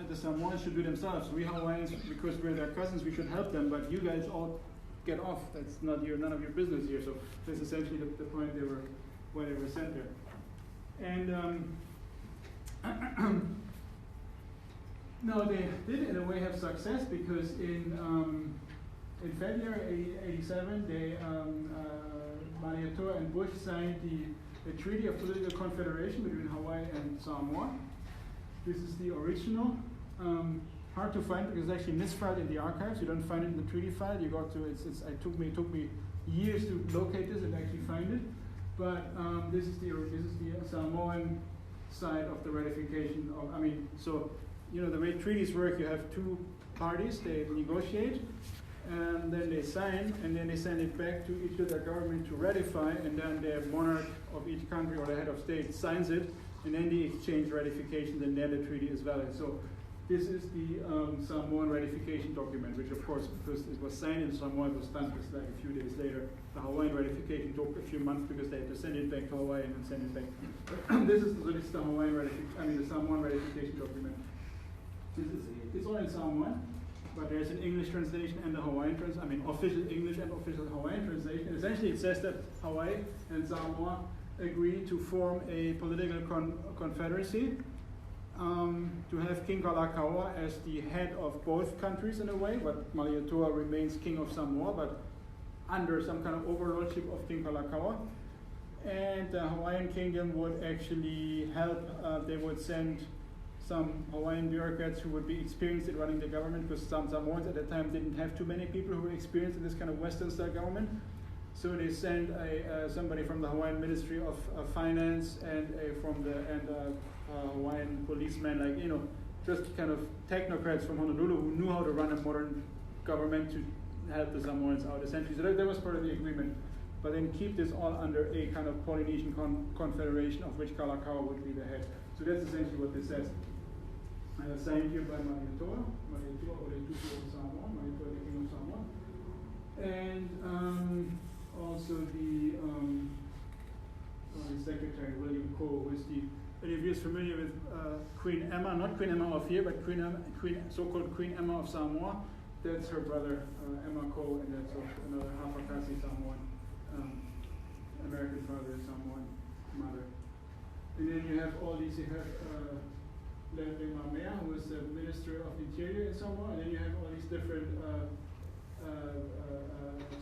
the Samoans should do themselves. We Hawaiians, because we're their cousins, we should help them. But you guys all get off. That's none of your business here. So that's essentially the point why they were sent there. And no, they did in a way have success, because in February 87, Maile and Bush signed the Treaty of Political Confederation between Hawaii and Samoa. This is the original. Hard to find because it's actually misfiled in the archives. You don't find it in the treaty file. You got to it took me years to locate this and actually find it. But this is the Samoan side of the ratification of. So the way treaties work, you have two parties. They negotiate, and then they sign, and then they send it back to each of their government to ratify, and then the monarch of each country or the head of state signs it, and then they exchange ratifications, and then the treaty is valid. So this is the Samoan ratification document, which of course, because it was signed in Samoa, it was done just like a few days later. The Hawaiian ratification took a few months because they had to send it back to Hawaii and then send it back. This is the the Samoan ratification document. It's all in Samoan, but there's an English translation and a Hawaiian translation. Official English and official Hawaiian translation. Essentially, it says that Hawaii and Samoa agreed to form a political confederacy, to have King Kalakaua as the head of both countries in a way, but Maile remains king of Samoa, but under some kind of overlordship of King Kalakaua. And the Hawaiian kingdom would actually help. They would send some Hawaiian bureaucrats who would be experienced in running the government, because some Samoans at the time didn't have too many people who were experienced in this kind of Western-style government. So they sent somebody from the Hawaiian Ministry of Finance and Hawaiian policemen, just kind of technocrats from Honolulu who knew how to run a modern government to help the Samoans out, essentially. So that was part of the agreement. But then keep this all under a kind of Polynesian confederation of which Kalakaua would be the head. So that's essentially what this says. Signed here by Maile or the Tupu of Samoa, Maile the king of Samoa. And also the secretary, William Coe, who is any of you is familiar with Queen Emma, not Queen Emma of here, but so-called Queen Emma of Samoa. That's her brother, Emma Coe, and that's another Hapakasi Samoan, American father, Samoan mother. And then you have all these, you have Lele Mamea, who is the Minister of Interior in Samoa, and then you have all these different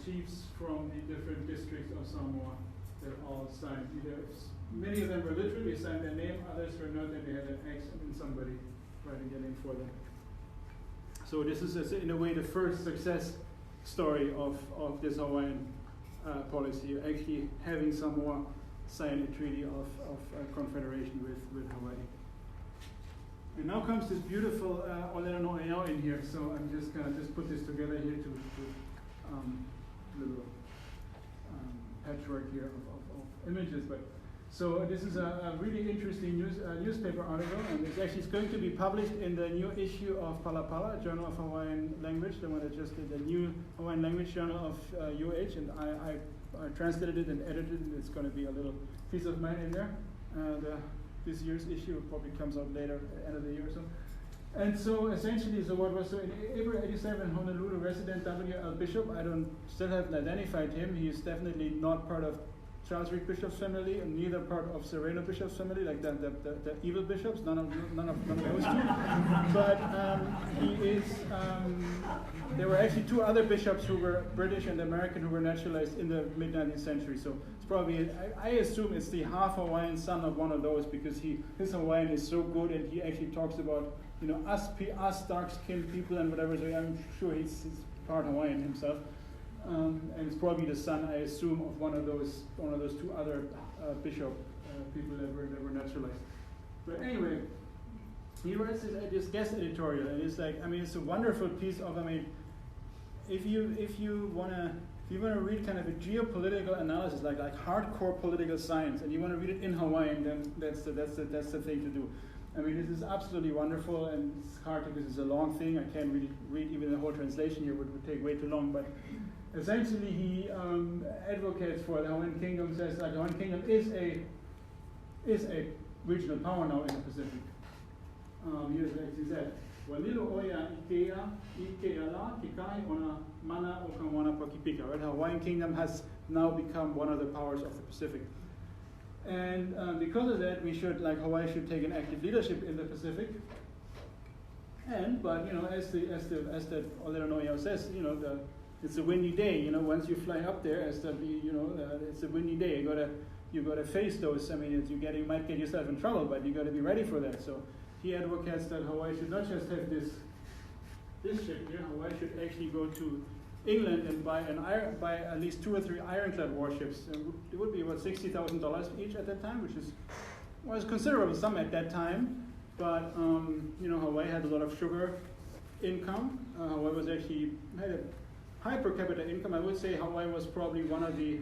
chiefs from the different districts of Samoa that all signed. Many of them were literally signed their name, others were not, and they had an X and somebody writing their name for them. So this is, in a way, the first success story of this Hawaiian policy, actually having Samoa sign a treaty of confederation with Hawaii. And now comes this beautiful Olera no Eao in here. So I'm just gonna put this together here to little patchwork here of images. But so this is a really interesting newspaper article, and it's going to be published in the new issue of Palapala, Journal of Hawaiian Language, the one that just did the new Hawaiian Language Journal of UH, and I translated it and edited it, and it's going to be a little piece of mine in there. This year's issue probably comes out later, end of the year or so. And so essentially, in April 87, Honolulu resident W.L. Bishop, still haven't identified him. He is definitely not part of Charles Reed Bishop's family, and neither part of Sereno Bishop's family, like the evil bishops, none of those two. But he is, there were actually two other bishops who were British and American who were naturalized in the mid-19th century. So it's probably, I assume it's the half Hawaiian son of one of those, because his Hawaiian is so good, and he actually talks about, us dark-skinned people and whatever, so I'm sure he's part Hawaiian himself. And it's probably the son, I assume, of one of those two other bishop people that were naturalized. But anyway, he writes this guest editorial, and it's like, it's a wonderful piece of, if you wanna read kind of a geopolitical analysis, like hardcore political science, and you want to read it in Hawaiian, then that's the thing to do. This is absolutely wonderful, and it's hard because it's a long thing. I can't really read even the whole translation here; would take way too long. But essentially, he advocates for the Hawaiian Kingdom. Says the Hawaiian Kingdom is a regional power now in the Pacific, Here's actually that. Walilo oya Ikea, Ikeala, Kikai, ona mana okawana pakipika. Right? Hawaiian Kingdom has now become one of the powers of the Pacific. And because of that, we should, like Hawaii should take an active leadership in the Pacific. But you know, as the Olero says, you know, it's a windy day. You know, once you fly up there, it's a windy day. You gotta face those. I mean, you might get yourself in trouble, but you gotta be ready for that. So he advocates that Hawaii should not just have this ship here. Hawaii should actually go to England and buy at least 2 or 3 ironclad warships. It would be about $60,000 each at that time, which was considerable sum at that time. But you know, Hawaii had a lot of sugar income. Hawaii had a high per capita income. I would say Hawaii was probably one of the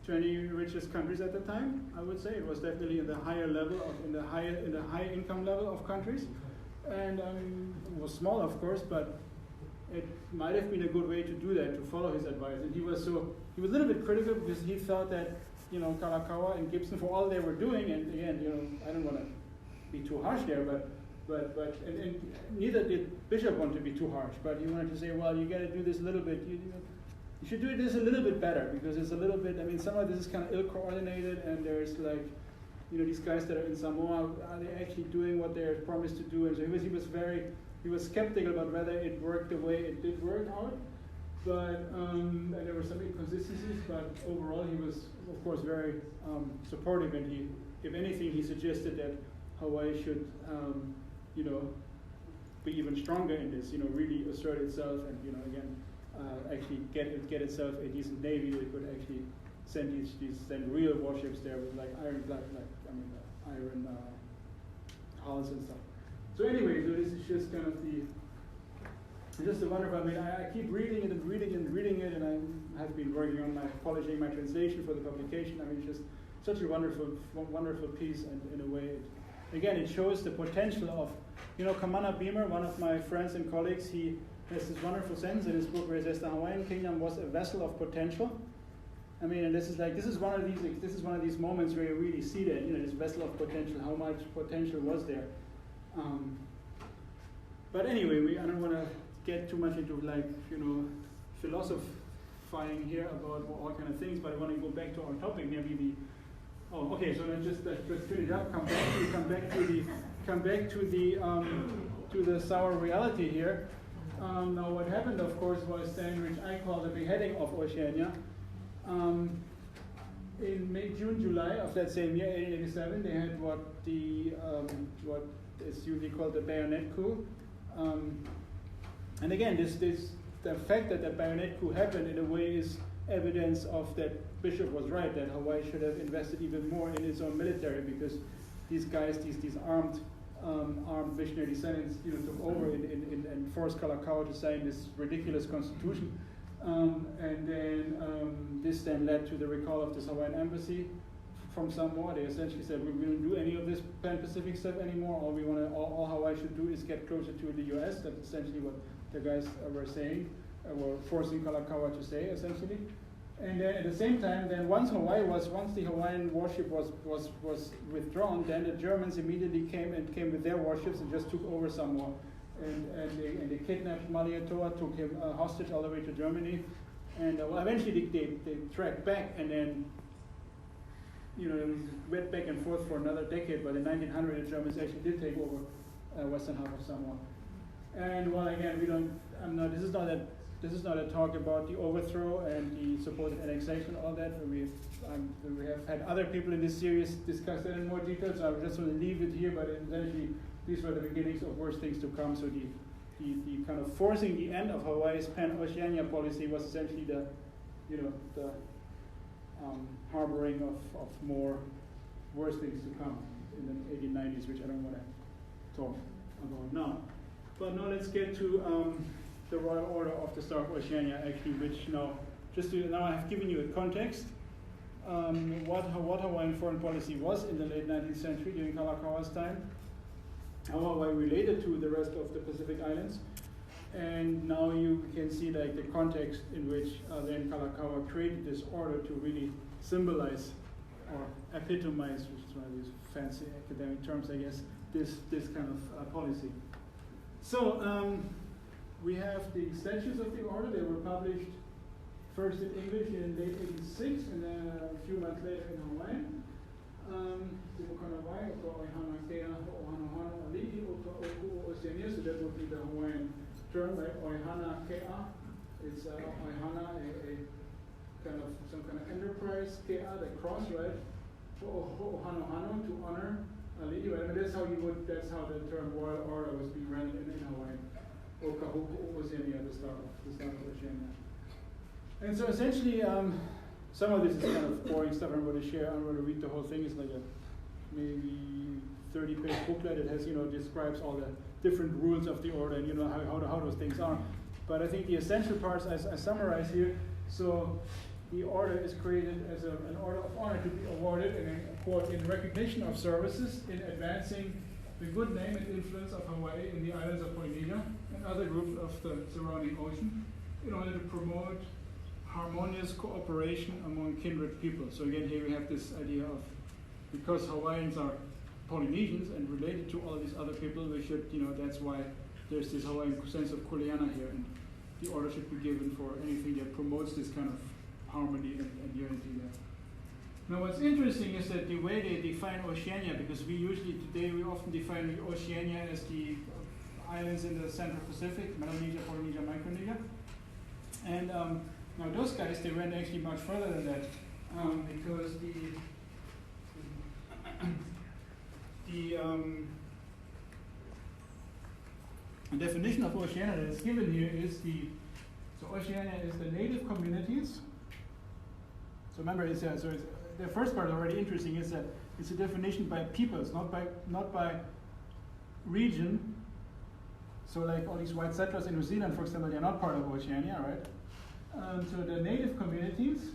20 richest countries at the time. I would say it was definitely in the higher level in the high income level of countries, and it was small, of course, but it might have been a good way to do that, to follow his advice. And he was a little bit critical because he thought that, you know, Kalakaua and Gibson, for all they were doing, and again, you know, I don't want to be too harsh there, but neither did Bishop want to be too harsh, but he wanted to say, well, you got to do this a little bit. You should do this a little bit better, because it's a little bit. I mean, some of this is kind of ill-coordinated, and there's like, you know, these guys that are in Samoa, are they actually doing what they're promised to do? And so he was skeptical about whether it worked the way it did work out. But and there were some inconsistencies, but overall he was, of course, very supportive, and if anything, he suggested that Hawaii should, you know, be even stronger in this, you know, really assert itself, and, you know, again, actually get itself a decent navy that could actually send real warships there with like iron hulls and stuff. So anyway, so this is just kind of just a wonderful. I mean, I keep reading it and reading it, and I have been working on polishing my translation for the publication. I mean, it's just such a wonderful piece, and in a way, it shows the potential of, you know, Kamana Beamer, one of my friends and colleagues. He has this wonderful sentence in his book where he says the Hawaiian Kingdom was a vessel of potential. I mean, and this is one of these moments where you really see that, you know, this vessel of potential, how much potential was there. But anyway, I don't want to get too much into, like, you know, philosophizing here about all kind of things, but I want to go back to our topic, maybe so let's finish up. Come back to the sour reality here. Now, what happened, of course, was then, which I call the beheading of Oceania. In June, July of that same year, 1887, they had what is usually called the bayonet coup. And again, the fact that the bayonet coup happened in a way is evidence of that Bishop was right, that Hawaii should have invested even more in its own military, because these guys, these armed missionary descendants, you know, took over and forced Kalakaua to sign this ridiculous constitution. And then this then led to the recall of this Hawaiian embassy from Samoa. They essentially said, we don't do any of this Pan-Pacific stuff anymore. All Hawaii should do is get closer to the U.S. That's essentially what the guys were saying, were forcing Kalakaua to say, essentially. And then at the same time, then once the Hawaiian warship was withdrawn, then the Germans immediately came with their warships and just took over Samoa. And they kidnapped Malietoa, took him hostage all the way to Germany, and eventually they tracked back, and then, you know, it went back and forth for another decade. But in 1900, the Germans actually did take over western half of Samoa. And well, again, this is not a talk about the overthrow and the supposed annexation, all that. We have had other people in this series discuss that in more detail, so I just want to leave it here. But essentially, these were the beginnings of worse things to come. So the kind of forcing the end of Hawaii's Pan-Oceania policy was essentially the harboring of more worse things to come in the 1890s, which I don't want to talk about now. But now let's get to the Royal Order of the Star of Oceania, actually, which now I have given you a context. What Hawaiian foreign policy was in the late 19th century during Kalakaua's time, how Hawaii related to the rest of the Pacific Islands, and now you can see like the context in which then Kalakaua created this order to really symbolize or epitomize, which is one of these fancy academic terms, I guess, this kind of policy. So we have the statutes of the order. They were published first in English in late '86, and then a few months later in Hawaiian. So that would be the Hawaiian term, right? Oihana ke'a. It's oihana, a kind of some kind of enterprise. Ke'a, the cross, right? Ohanohano, to honor Alii, right? I mean, that's how the term royal order was being run in Hawaii. Okahuku Oceania, the start of Oceania. And so essentially, some of this is kind of boring stuff. I'm going to share. I'm going to read the whole thing. It's like a maybe 30-page booklet. It has, describes all the different rules of the order and how those things are. But I think the essential parts I summarize here. So the order is created as an order of honor to be awarded in recognition of services in advancing the good name and influence of Hawaii in the islands of Polynesia and other groups of the surrounding ocean, in order to promote harmonious cooperation among kindred people. So again, here we have this idea of, because Hawaiians are Polynesians and related to all these other people, we should, that's why there's this Hawaiian sense of kuleana here, and the order should be given for anything that promotes this kind of harmony and unity there. Now what's interesting is that the way they define Oceania, because we often define Oceania as the islands in the Central Pacific, Melanesia, Polynesia, Micronesia. And now those guys, they went actually much further than that, because the definition of Oceania that is given here is so Oceania is the native communities. So remember, the first part already interesting is that it's a definition by peoples, not by region. So like all these white settlers in New Zealand, for example, they're not part of Oceania, right? So the native communities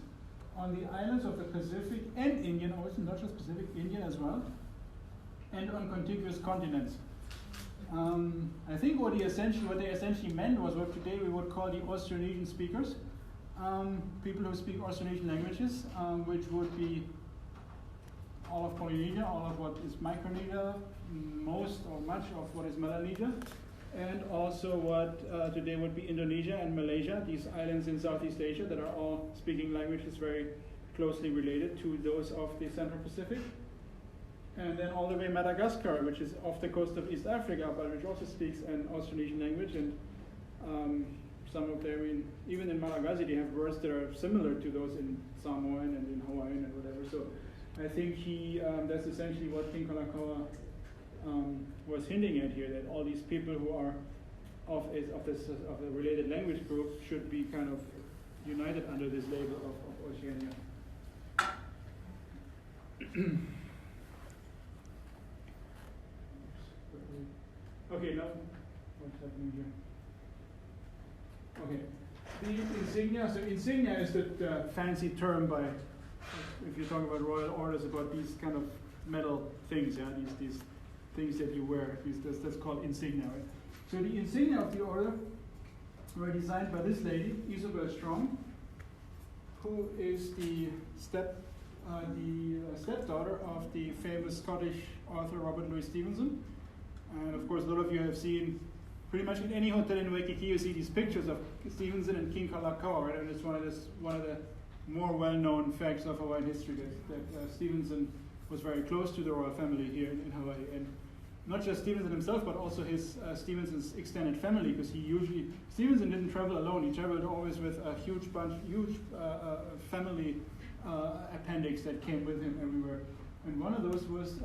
on the islands of the Pacific and Indian Ocean, not just Pacific, Indian as well, and on contiguous continents. I think what they essentially meant was what today we would call the Austronesian speakers, people who speak Austronesian languages, which would be all of Polynesia, all of what is Micronesia, most or much of what is Melanesia, and also what today would be Indonesia and Malaysia, these islands in Southeast Asia that are all speaking languages very closely related to those of the Central Pacific. And then all the way Madagascar, which is off the coast of East Africa, but which also speaks an Austronesian language. And some of them, even in Malagasy, they have words that are similar to those in Samoan and in Hawaiian and whatever. So I think that's essentially what King Kalakaua was hinting at here, that all these people who are of the related language group should be kind of united under this label of Oceania. Okay, now what's happening here? Okay, the insignia. So insignia is the fancy term by, if you talk about royal orders, about these kind of metal things, yeah, these things that you wear. That's called insignia, right? So the insignia of the order were designed by this lady, Isabel Strong, who is the stepdaughter of the famous Scottish author Robert Louis Stevenson. And of course, a lot of you have seen, pretty much in any hotel in Waikiki, you see these pictures of Stevenson and King Kalakaua, right? And it's one of the more well-known facts of Hawaiian history that Stevenson was very close to the royal family here in Hawaii, and not just Stevenson himself, but also Stevenson's extended family, because Stevenson didn't travel alone. He traveled always with a huge family appendix that came with him everywhere. And one of those was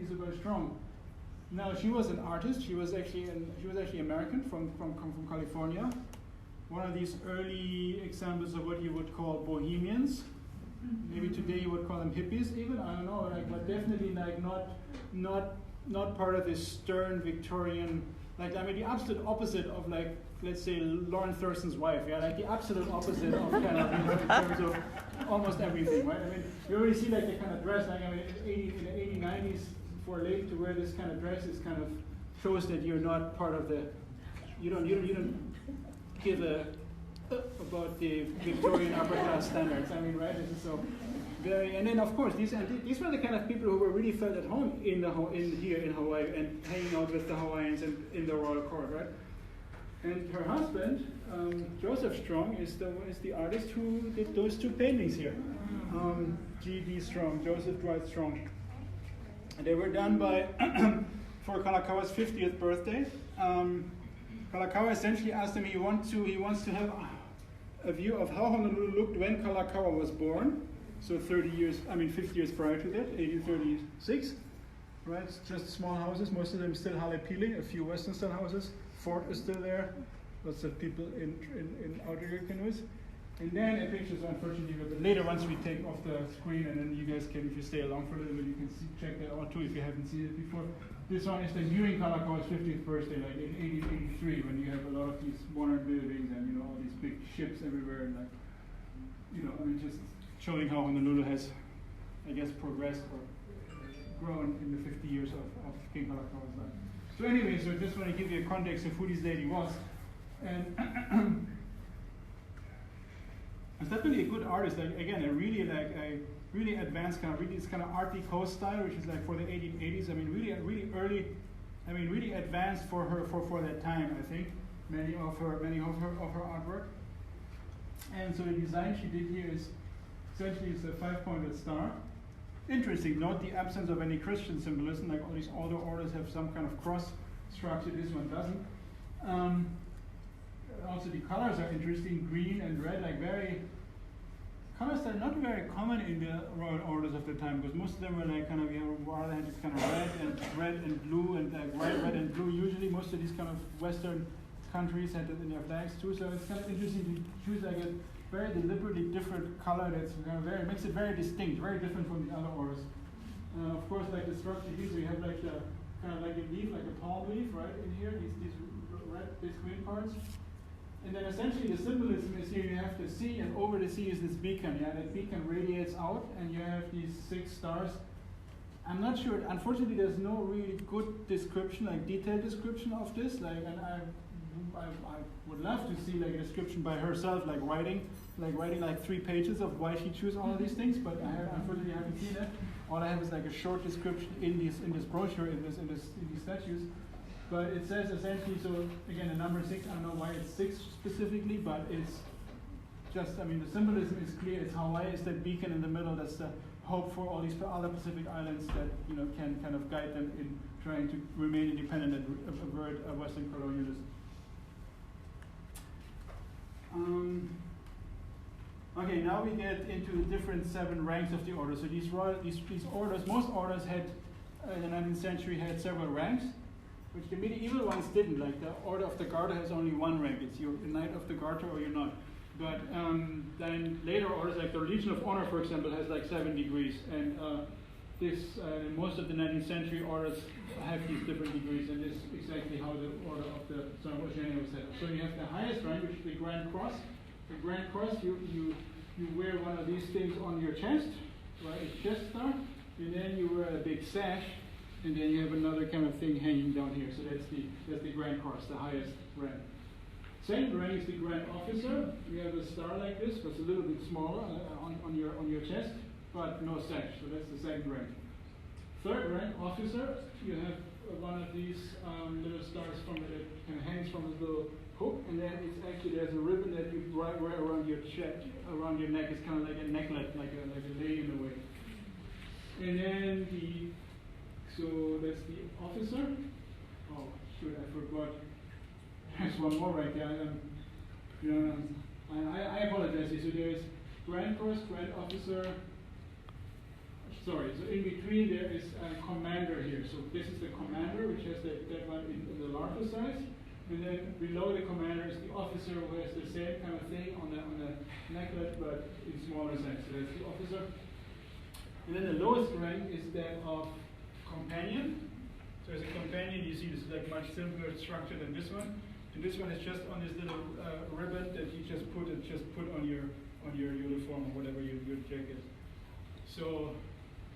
Isabel Strong. Now she was an artist. She was actually American from California. One of these early examples of what you would call bohemians. Maybe today you would call them hippies, even, I don't know, but definitely not part of this stern Victorian, the absolute opposite of, let's say, Lauren Thurston's wife, yeah, the absolute opposite of kind of, in terms of almost everything, right? I mean, you already see the kind of dress, in the 80s, 90s, for a lady to wear this kind of dress is kind of shows that you're not part of the, you don't give a about the Victorian upper class standards. Right? So And then of course these were the kind of people who were really felt at home here in Hawaii and hanging out with the Hawaiians and in the royal court, right? And her husband, Joseph Strong, is the artist who did those two paintings here. G.D. Strong, Joseph Dwight Strong. And they were done for Kalakaua 50th birthday. Kalakaua essentially asked him he wants to have a view of how Honolulu looked when Kalakaua was born. So 50 years prior to that, 1836. Right, it's just small houses, most of them still halepili, a few Western style houses. Fort is still there, lots of people in outer canoes. And then a pictures, unfortunately, but later once we take off the screen, and then you guys can, if you stay along for a little bit, you can check that out too if you haven't seen it before. This one is like during Kalakaua's 50th birthday, like in 1883, when you have a lot of these modern buildings and all these big ships everywhere, and just showing how Honolulu has, I guess, progressed or grown in the 50 years of King Kalakaua's life. So anyway, so I just want to give you a context of who this lady was. And it's definitely a good artist. Like again, a really advanced this kind of Art Deco style, which is like for the 1880s. I mean, really early. I mean, really advanced for that time. I think many of her artwork. And so the design she did here is essentially it's a 5-pointed star. Interesting. Note the absence of any Christian symbolism. Like all these other orders have some kind of cross structure. This one doesn't. Also, the colors are interesting, green and red, like colors that are not very common in the royal orders of the time, because most of them were like kind of, rather had this kind of red and blue, and like red and blue. Usually, most of these kind of Western countries had it in their flags too. So it's kind of interesting to choose like a very deliberately different color that's kind of makes it very distinct, very different from the other orders. Of course, like the structure here, so you have like the kind of like a leaf, like a palm leaf, right in here. These green parts. And then essentially the symbolism is here, you have the sea, and over the sea is this beacon. Yeah, that beacon radiates out, and you have these 6 stars. I'm not sure, unfortunately there's no really good description, like detailed description of this. Like, and I would love to see like a description by herself, like writing like 3 pages of why she chose all of these things, but unfortunately I haven't seen it. All I have is like a short description in this brochure, in these statues. But it says essentially, so again, the number 6, I don't know why it's 6 specifically, but it's just, I mean, the symbolism is clear. It's Hawaii is that beacon in the middle. That's the hope for all these other Pacific islands that, can kind of guide them in trying to remain independent and avert Western colonialism. Okay, now we get into the different 7 ranks of the order. So these orders, most orders had, in the 19th century, had several ranks, which the medieval ones didn't. Like the Order of the Garter has only 1 rank. It's you're a Knight of the Garter or you're not. But then later orders, like the Legion of Honor, for example, has like 7 degrees. And most of the 19th century orders have these different degrees, and this is exactly how the Order of the San Oceania was set up. So you have the highest rank, which is the Grand Cross. The Grand Cross, you wear one of these things on your chest, right? It's chest star, and then you wear a big sash. And then you have another kind of thing hanging down here. So that's the Grand Cross, the highest rank. Second rank is the Grand Officer. You have a star like this, but it's a little bit smaller on your chest, but no sash. So that's the second rank. Third rank, Officer. You have one of these little stars that kind of hangs from this little hook, and then it's actually there's a ribbon that you wear around your chest, around your neck. It's kind of like a necklet, like a lei in a way. And then so that's the officer. Oh, shoot, I forgot. There's one more right there. I apologize. So there's Grand Cross, Grand Officer. Sorry, so in between there is a commander here. So this is the commander, which has that one in the larger size. And then below the commander is the officer, who has the same kind of thing on the necklet, but in smaller size. So that's the officer. And then the lowest rank is that of companion. So as a companion, you see this is like much simpler structure than this one. And this one is just on this little ribbon that you just put on your uniform or whatever your jacket. So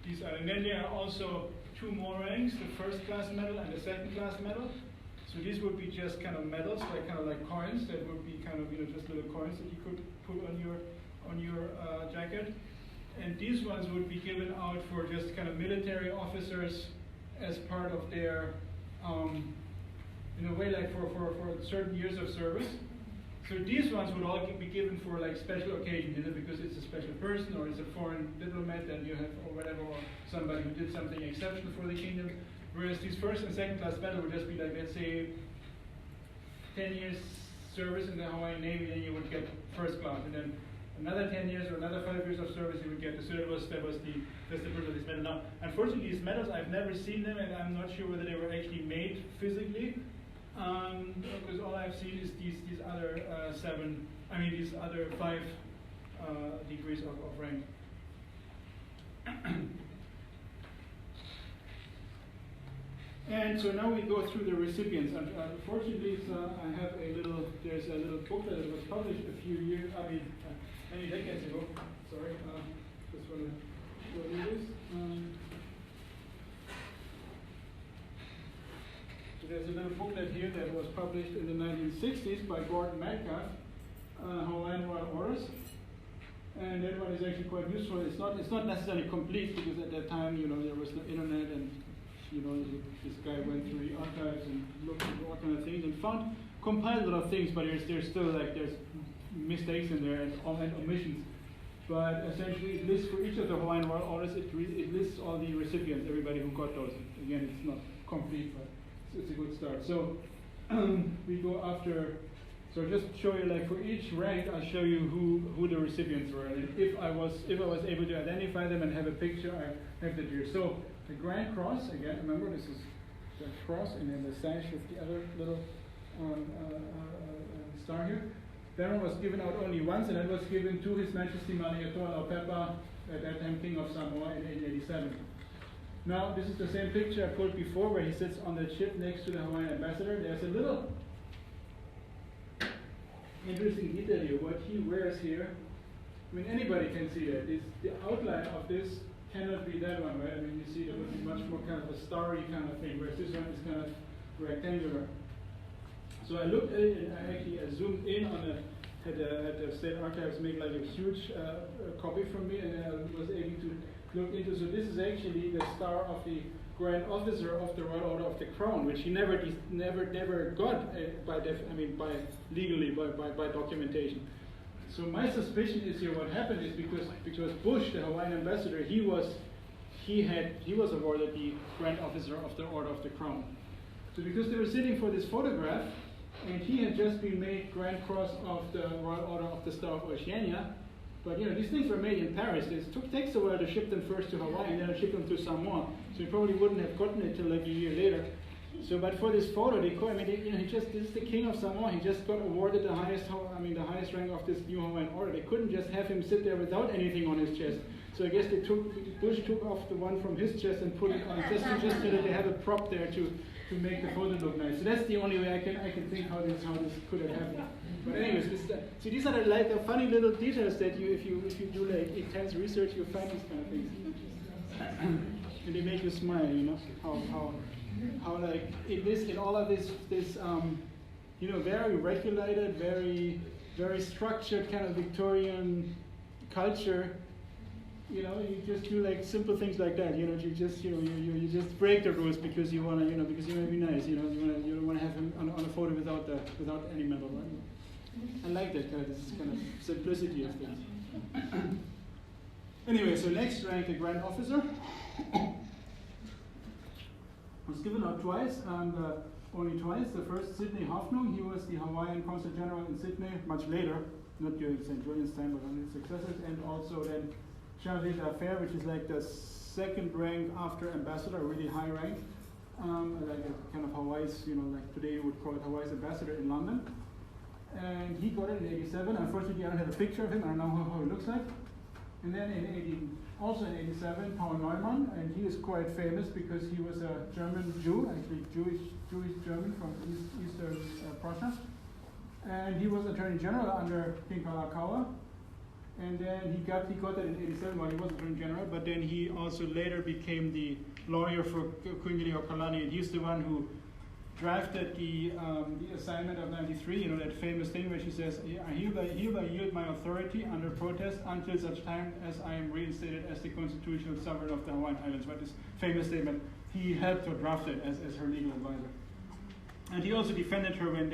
these are, and then there are also 2 more ranks: the first class medal and the second class medal. So these would be just kind of medals, kind of like coins that would be kind of just little coins that you could put on your jacket. And these ones would be given out for just kind of military officers as part of their, in a way, like for certain years of service. So these ones would all be given for like special occasions, because it's a special person or it's a foreign diplomat and you have, or whatever, or somebody who did something exceptional for the kingdom. Whereas these first and second class medals would just be like, let's say, 10 years service in the Hawaiian Navy, then you would get first class, and then another 10 years or another 5 years of service you would get. So that's the purpose of this medal. Now, unfortunately, these medals, I've never seen them, and I'm not sure whether they were actually made physically, because all I've seen is these other these other 5 degrees of rank. And so now we go through the recipients. Unfortunately, there's a little booklet that was published a few years, many decades ago. Sorry, just want to show you this. So there's a little booklet here that was published in the 1960s by Gordon Metcalf, Hawaiian Royal Orders. And that one is actually quite useful. It's not necessarily complete, because at that time, there was no internet, and this guy went through the archives and looked at all kind of things and compiled a lot of things, but there's still there's mistakes in there and omissions. But essentially, it lists for each of the Hawaiian Royal Orders, it lists all the recipients, everybody who got those. Again, it's not complete, but it's a good start. So we go after. So just show you, for each rank, I'll show you who the recipients were. And if I was able to identify them and have a picture, I have that here. So the Grand Cross, again, remember this is the cross and then the sash with the other little star here. That one was given out only once, and that was given to His Majesty Malietoa Laupepa, at that time King of Samoa, in 1887. Now, this is the same picture I pulled before, where he sits on the ship next to the Hawaiian ambassador. There's a little interesting detail here. What he wears here, anybody can see that. The outline of this cannot be that one, right? You see there would be much more kind of a starry kind of thing, whereas this one is kind of rectangular. So I looked at it, and I zoomed in on had the State Archives make like a huge copy from me, and I was able to look into. So this is actually the star of the Grand Officer of the Royal Order of the Crown, which he never got by legally by documentation. So my suspicion is here what happened is because Bush, the Hawaiian ambassador, he was awarded the Grand Officer of the Order of the Crown. So because they were sitting for this photograph, and he had just been made Grand Cross of the Royal Order of the Star of Oceania, but these things were made in Paris. It takes a while to ship them first to Hawaii and then ship them to Samoa. So he probably wouldn't have gotten it till like a year later. So, but for this photo, this is the King of Samoa. He just got awarded the highest rank of this new Hawaiian Order. They couldn't just have him sit there without anything on his chest. So I guess Bush took off the one from his chest and put it on, just so that they have a prop there to make the photo look nice. So that's the only way I can think how this could have happened. But anyways, so these are the funny little details that if you do like intense research, you find these kind of things, and they make you smile. How like in all of this very regulated, very structured kind of Victorian culture. You just do like simple things like that. You just break the rules because you wanna because you wanna be nice. You don't wanna have him on a photo without any medal, right? I like that kind of simplicity of things. Anyway, so next rank, the Grand Officer. Was given out twice, and only twice. The first, Sidney Hoffnung, he was the Hawaiian Consul General in Sydney, much later, not during St. Julian's time, but on his successors, and also then Charles d'Affaires, which is like the second rank after ambassador, a really high rank, like a kind of Hawaii's, like today you would call it Hawaii's ambassador in London. And he got it in 87. Unfortunately, I don't have a picture of him. I don't know how he looks like. And then also in 87, Paul Neumann, and he is quite famous because he was a German Jew, actually Jewish German from Eastern Prussia. And he was Attorney General under King Kalakaua. And then he got that in 87 while he was Attorney General, but then he also later became the lawyer for Queen Liliuokalani, and he's the one who drafted the assignment of 93, that famous thing where she says, I hereby yield my authority under protest until such time as I am reinstated as the constitutional sovereign of the Hawaiian Islands. But this famous statement, he helped her draft it as her legal advisor. And he also defended her when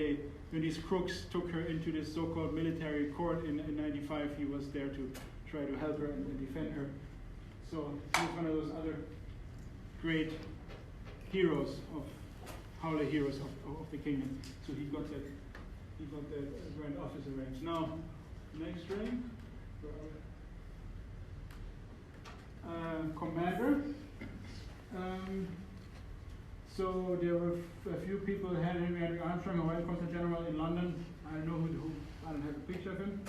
these crooks took her into this so-called military court in 95. He was there to try to help her and defend her. So he's one of those other great heroes of Haole heroes of the kingdom. So he got that grand officer rank. Now, next rank, commander. So there were a few people. Henry Armstrong, Hawaiian Consul General in London. I don't know who. I don't have a picture of him.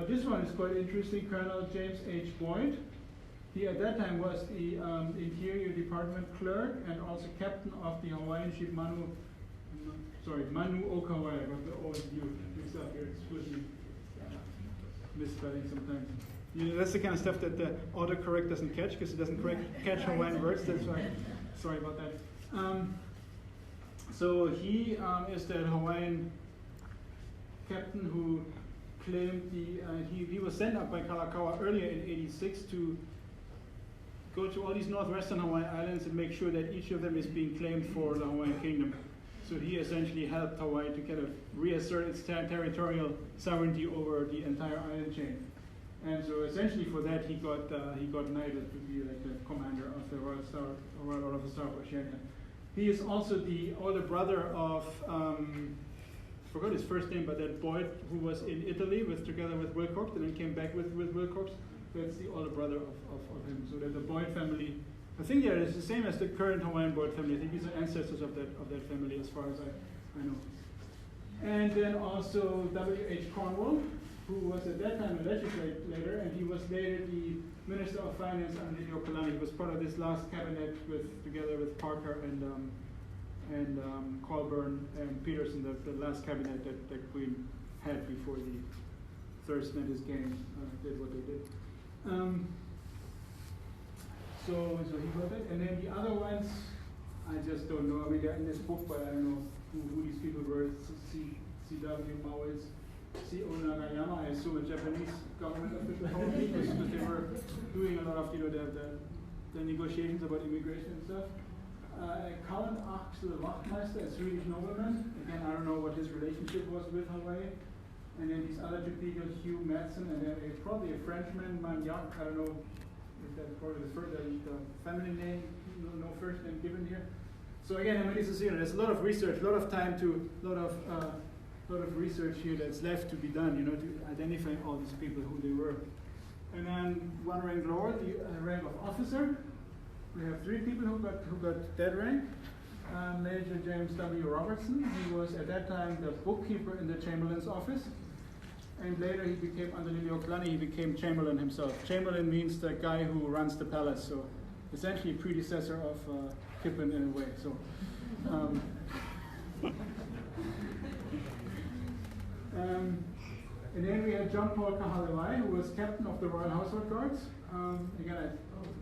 This one is quite interesting. Colonel James H. Boyd. He at that time was the Interior Department clerk and also captain of the Hawaiian ship Manu Okawai. I got the O and U mixed up here. It's supposed to be misspelling sometimes. That's the kind of stuff that the autocorrect doesn't catch because it doesn't catch Hawaiian words. That's why. Sorry about that. So he is the Hawaiian captain who claimed he was sent up by Kalakaua earlier in '86 to go to all these northwestern Hawaiian islands and make sure that each of them is being claimed for the Hawaiian kingdom. So he essentially helped Hawaii to kind of reassert its territorial sovereignty over the entire island chain. And so essentially for that he got knighted to be like the commander of the Royal Order of the Star of Oceania. He is also the older brother of I forgot his first name, but that Boyd who was in Italy together with Wilcox and then came back with Wilcox. That's the older brother of him. So that the Boyd family, I think they are the same as the current Hawaiian Boyd family. I think these are ancestors of that family as far as I know. And then also W.H. Cornwall, who was at that time a legislator, and he was later the Minister of Finance under Liliuokalani. He was part of this last cabinet together with Parker and Colburn and Peterson, the last cabinet that the Queen had before the Thurston and his gang did what they did. So he got it, and then the other ones, I just don't know. I mean, they're in this book, but I don't know who these people were. C.W. Maois, C.O. Nagayama, I assume a Japanese government official, probably, because they were doing a lot of the negotiations about immigration and stuff. Count Axel Wachtmeister, a Swedish nobleman. Again, I don't know what his relationship was with Hawaii. And then these other two people, Hugh Madsen, and then probably a Frenchman, Magnac. I don't know if that's probably the family name, no first name given here. So again, I mean, this is, there's a lot of research, a lot of time a lot of research here that's left to be done, to identify all these people, who they were. And then one rank lower, the rank of officer. We have three people who got that rank. Major James W. Robertson. He was at that time the bookkeeper in the Chamberlain's office. And later he became, under Liliuokalani, he became Chamberlain himself. Chamberlain means the guy who runs the palace, so essentially predecessor of Kippen in a way. So, and then we had John Paul Kahalewai, who was captain of the Royal Household Guards. Again, I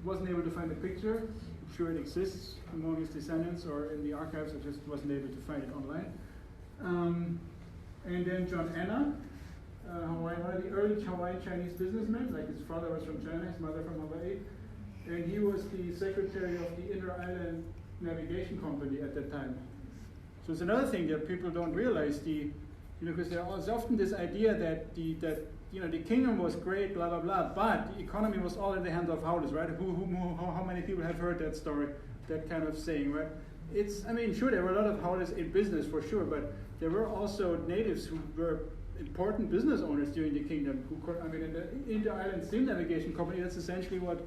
wasn't able to find a picture. I'm sure it exists among his descendants or in the archives. I just wasn't able to find it online. And then John Anna. One of the early Hawaiian Chinese businessmen, like his father was from China, his mother from Hawaii, and he was the secretary of the Inter-Island Navigation Company at that time. So it's another thing that people don't realize, because there is often this idea that the kingdom was great, blah blah blah, but the economy was all in the hands of howlers, right? How many people have heard that story, that kind of saying, right? Sure, there were a lot of howlers in business for sure, but there were also natives who were important business owners during the kingdom. In the Inter-Island Steam Navigation Company, that's essentially what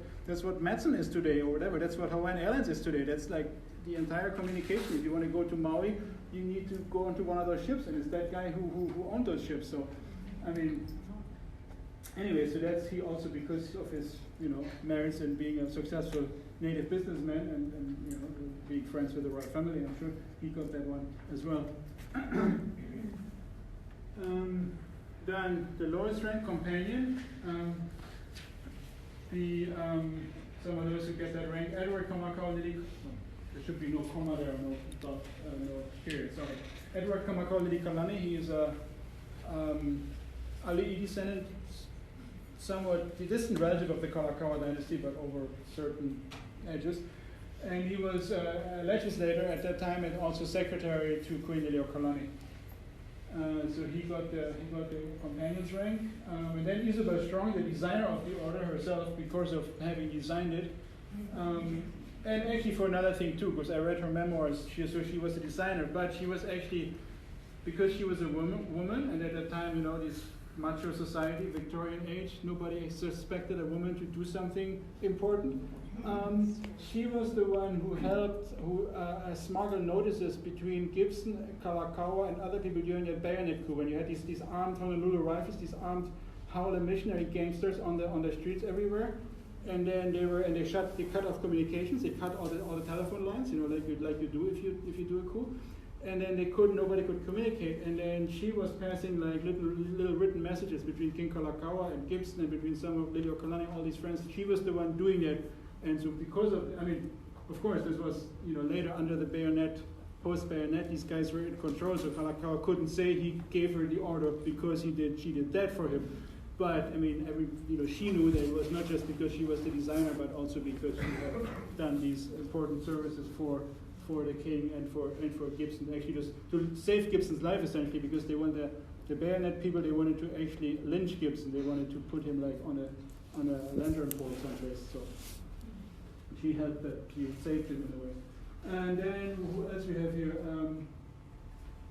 Matson is today, or whatever. That's what Hawaiian Airlines is today. That's like the entire communication. If you want to go to Maui, you need to go onto one of those ships, and it's that guy who owned those ships. So, anyway, so that's he also because of his merits and being a successful native businessman and being friends with the royal family. I'm sure he got that one as well. Then the lowest rank companion, some of those who get that rank, Edward Kamakau Lili, there should be no comma there, no dot, no period. Sorry. Edward Kamakoli Kalani. He is a Alii descendant, somewhat the distant relative of the Kalakaua dynasty, but over certain edges. And he was a legislator at that time and also secretary to Queen Liliuokalani. So he got the companion's rank. And then Isabel Strong, the designer of the order herself, because of having designed it. And actually for another thing too, because I read her memoirs, she was a designer, but she was actually, because she was a woman, and at that time, this macho society, Victorian age, nobody suspected a woman to do something important. She was the one who helped, smuggled notices between Gibson, Kalakaua, and other people during the bayonet coup, when you had these armed Honolulu rifles, these armed Howler missionary gangsters on the streets everywhere. And then they cut off communications. They cut all the telephone lines, like you do if you do a coup. And then nobody could communicate. And then she was passing like little written messages between King Kalakaua and Gibson, and between some of Liliuokalani, all these friends. She was the one doing that. And so because of, of course, this was later under the bayonet, post-bayonet, these guys were in control. So Kalakaua couldn't say he gave her the order because she did that for him. But she knew that it was not just because she was the designer, but also because she had done these important services for the king and for Gibson, actually just to save Gibson's life essentially, because they wanted the bayonet people, they wanted to actually lynch Gibson. They wanted to put him like on a lantern pole someplace. So she helped that, she saved him in a way. And then who else we have here?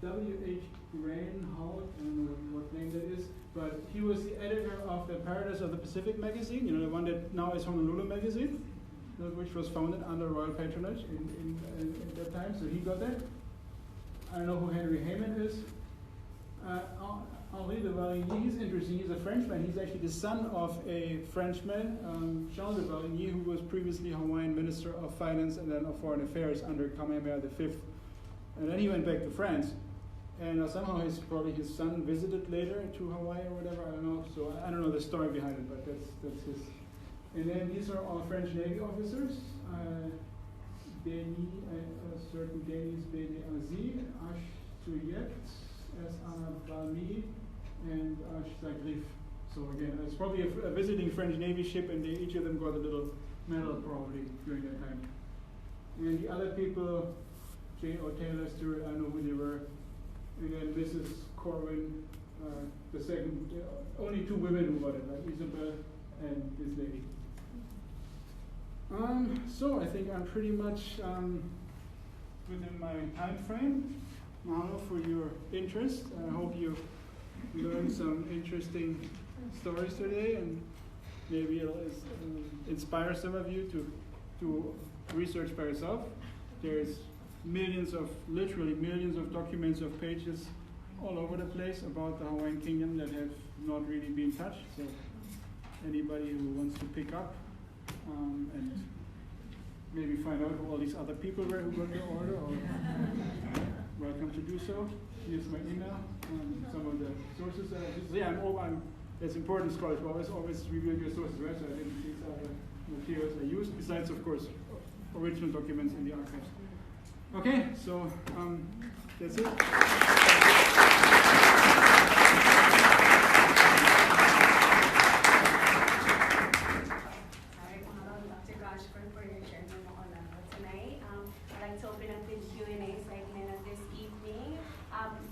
W.H. Reinhold, I don't know what name that is, but he was the editor of the Paradise of the Pacific magazine, the one that now is Honolulu magazine, which was founded under royal patronage in that time, so he got that. I don't know who Henry Heyman is. Henri de Varigny, he's interesting, he's a Frenchman. He's actually the son of a Frenchman, Jean de Varigny, who was previously Hawaiian Minister of Finance and then of Foreign Affairs under Kamehameha V. And then he went back to France. And somehow his son visited later to Hawaii or whatever, I don't know. So I don't know the story behind it, but that's his. And then these are all French Navy officers. Certain Denis Bene Aziz, Ash Tuyet, S.A. Balmi, and Ash Zagrif. So again, it's probably a visiting French Navy ship, and each of them got a little medal probably during that time. And the other people, J. O. Taylor Stewart, I know who they were. And then Mrs. Corwin, the second, only two women who got it, like Isabel and this lady. So I think I'm pretty much within my time frame. Mahalo for your interest. I hope you learned some interesting stories today, and maybe it'll inspire some of you to research by yourself. There's literally millions of documents of pages all over the place about the Hawaiian Kingdom that have not really been touched. So anybody who wants to pick up and maybe find out who all these other people were who got the order, or welcome to do so. Here's my email, some of the sources that I just, it's important, scholars, but always review your sources, right? So I think these are the materials I used, besides, of course, original documents in the archives. Okay, so that's it. Dr. Gonschor, for your sharing tonight. I'd like to open up the Q&A segment of this evening.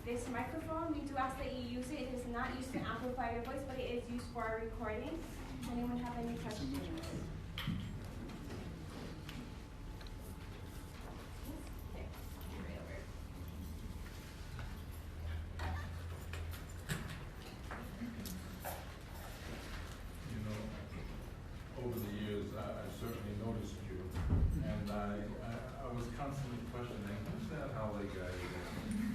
This microphone, we do ask that you use it. It is not used to amplify your voice, but it is used for our recording. Does anyone have any questions? Over the years, I certainly noticed you, and I was constantly questioning, who's that Alii guy again?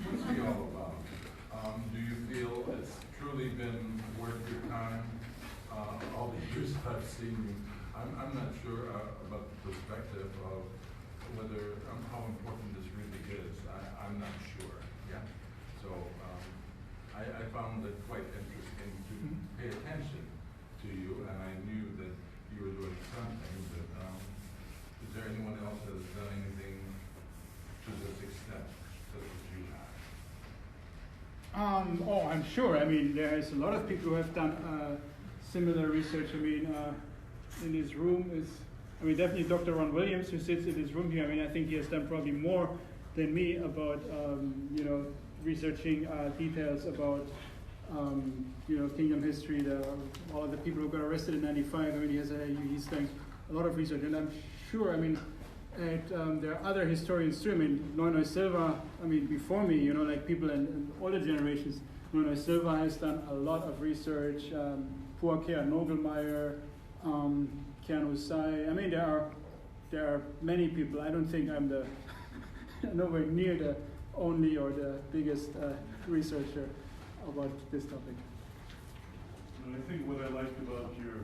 What's he all about? Do you feel it's truly been worth your time, all the years I've seen you? I'm not sure about the perspective of whether, how important this really is. I'm not sure, yeah? So I found it quite interesting to pay attention to you, and I knew that you were doing something, but is there anyone else that has done anything to this extent, such as you have? Oh, I'm sure. I mean, there's a lot of people who have done similar research. I mean, in this room is, I mean, definitely Dr. Ron Williams, who sits in this room here. I mean, I think he has done probably more than me about, you know, researching details about, you know, kingdom history. All of the people who got arrested in '95. I mean, he's done a lot of research, and I'm sure. I mean, there are other historians too. I mean, Noinoy Silva. I mean, before me, you know, like people in older generations. Noinoy Silva has done a lot of research. Puakea Nogelmeyer, Kian Husai. I mean, there are many people. I don't think I'm the nowhere near the only or the biggest researcher about this topic. And I think what I liked about your,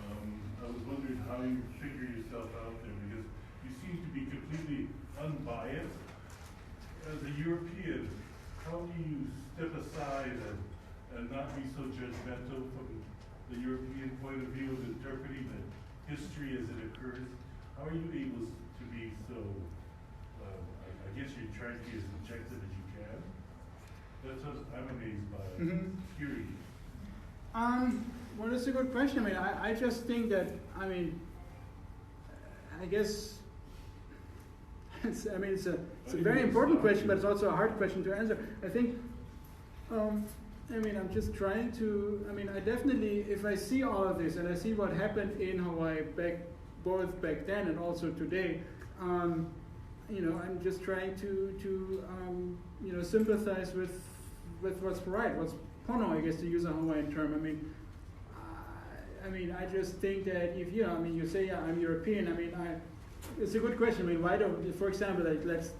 I was wondering how you figure yourself out there, because you seem to be completely unbiased. As a European, how do you step aside and not be so judgmental from the European point of view of interpreting the history as it occurs? How are you able to be so, I guess you're trying to be as objective as you can? That's what I'm amazed by. Curious. Well, that's a good question. I mean, I just think that, I mean, I guess, it's a very important question, but it's also a hard question to answer. I think, I mean, I'm just trying to, I mean, I definitely, if I see all of this and I see what happened in Hawaii both back then and also today, you know, I'm just trying to you know, sympathize with what's right, what's pono, I guess, to use a Hawaiian term. I mean, I just think that if, you know, I mean, you say, yeah, I'm European, I mean, it's a good question. I mean, why don't, for example, like, let's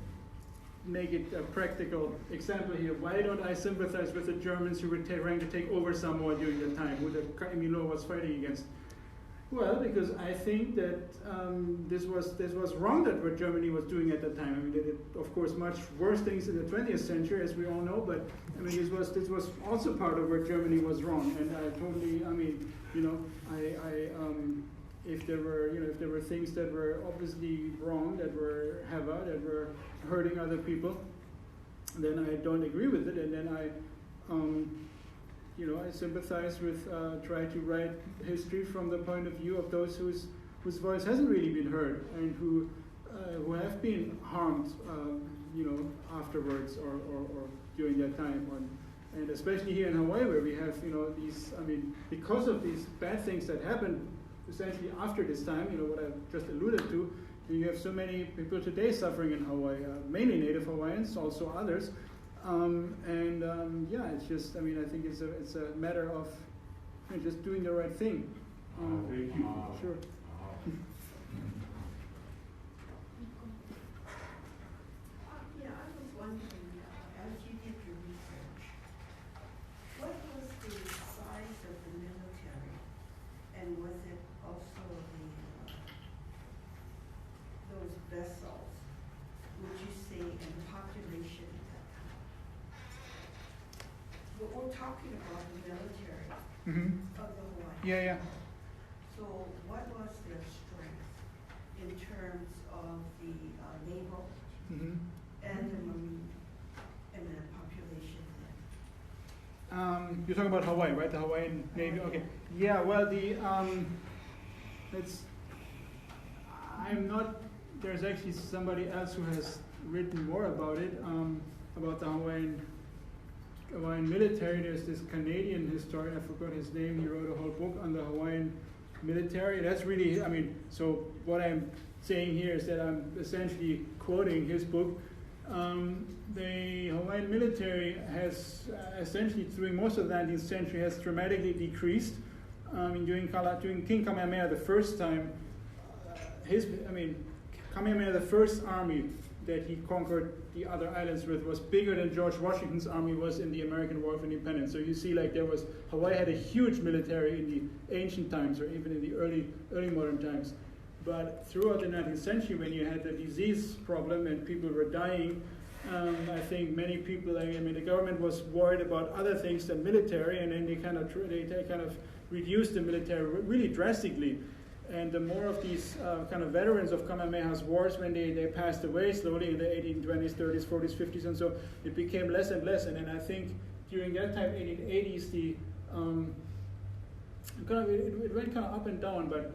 make it a practical example here. Why don't I sympathize with the Germans who were trying to take over Samoa during the time, who the Kaimilo was fighting against? Well, because I think that this was wrong, that what Germany was doing at the time. I mean, they did, of course, much worse things in the 20th century, as we all know. But I mean, this was also part of where Germany was wrong. And I totally, I mean, you know, if there were things that were obviously wrong, that were that were hurting other people, then I don't agree with it, and then I. You know, I sympathize with, try to write history from the point of view of those whose voice hasn't really been heard and who have been harmed, you know, afterwards or during that time. And especially here in Hawaii, where we have, you know, these, I mean, because of these bad things that happened essentially after this time, you know, what I've just alluded to, you have so many people today suffering in Hawaii, mainly Native Hawaiians, also others. Yeah, it's just, I mean, I think it's a matter of, you know, just doing the right thing. Thank you. Sure. Yeah, I was wondering, as you did your research, what was the size of the military, and was it also those vessels, would you say, and the population at that time? But we're talking about the military of the Hawaii. Yeah. So what was their strength in terms of the naval and the marine and the population then? You're talking about Hawaii, right? The Hawaiian Navy. Okay. Yeah. Well, I'm not. There's actually somebody else who has written more about it, about the Hawaiian military. There's this Canadian historian, I forgot his name, he wrote a whole book on the Hawaiian military. That's really, I mean, so what I'm saying here is that I'm essentially quoting his book. The Hawaiian military has essentially, during most of the 19th century, has dramatically decreased. During King Kamehameha the first time, Kamehameha the first army that he conquered the other islands with was bigger than George Washington's army was in the American War of Independence. So you see, like, Hawaii had a huge military in the ancient times, or even in the early modern times. But throughout the 19th century, when you had the disease problem and people were dying, I think many people, the government was worried about other things than military, and then they kind of reduced the military really drastically. And the more of these kind of veterans of Kamehameha's wars, when they passed away slowly in the 1820s, 30s, 40s, 50s, and so it became less and less. And then I think during that time, 1880s, it went kind of up and down. But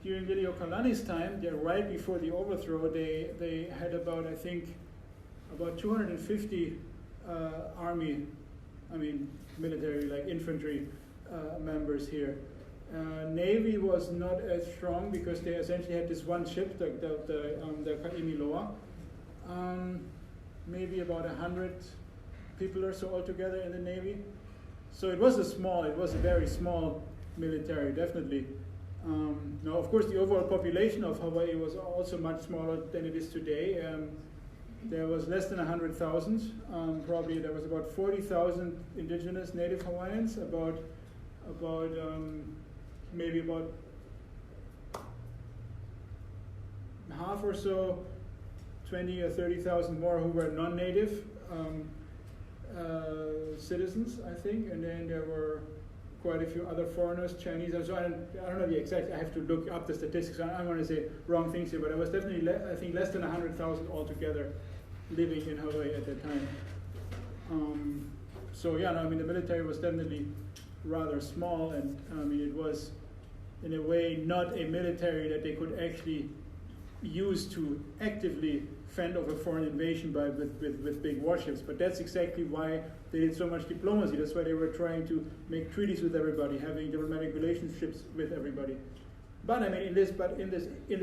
during Liliuokalani's time, right before the overthrow, they had about 250 military, like infantry members here. Navy was not as strong because they essentially had this one ship, the Kaimiloa. Maybe about 100 people or so altogether in the Navy. So it was a very small military, definitely. Now, of course, the overall population of Hawaii was also much smaller than it is today. There was less than 100,000. Probably there was about 40,000 indigenous native Hawaiians, maybe about half or so, 20 or 30,000 more who were non-native citizens, I think, and then there were quite a few other foreigners, Chinese, and so I don't know the exact, I have to look up the statistics, I don't want to say wrong things here, but it was definitely, I think, less than 100,000 altogether living in Hawaii at that time. The military was definitely rather small, and it was, in a way, not a military that they could actually use to actively fend off a foreign invasion with big warships. But that's exactly why they did so much diplomacy. That's why they were trying to make treaties with everybody, having diplomatic relationships with everybody. But in this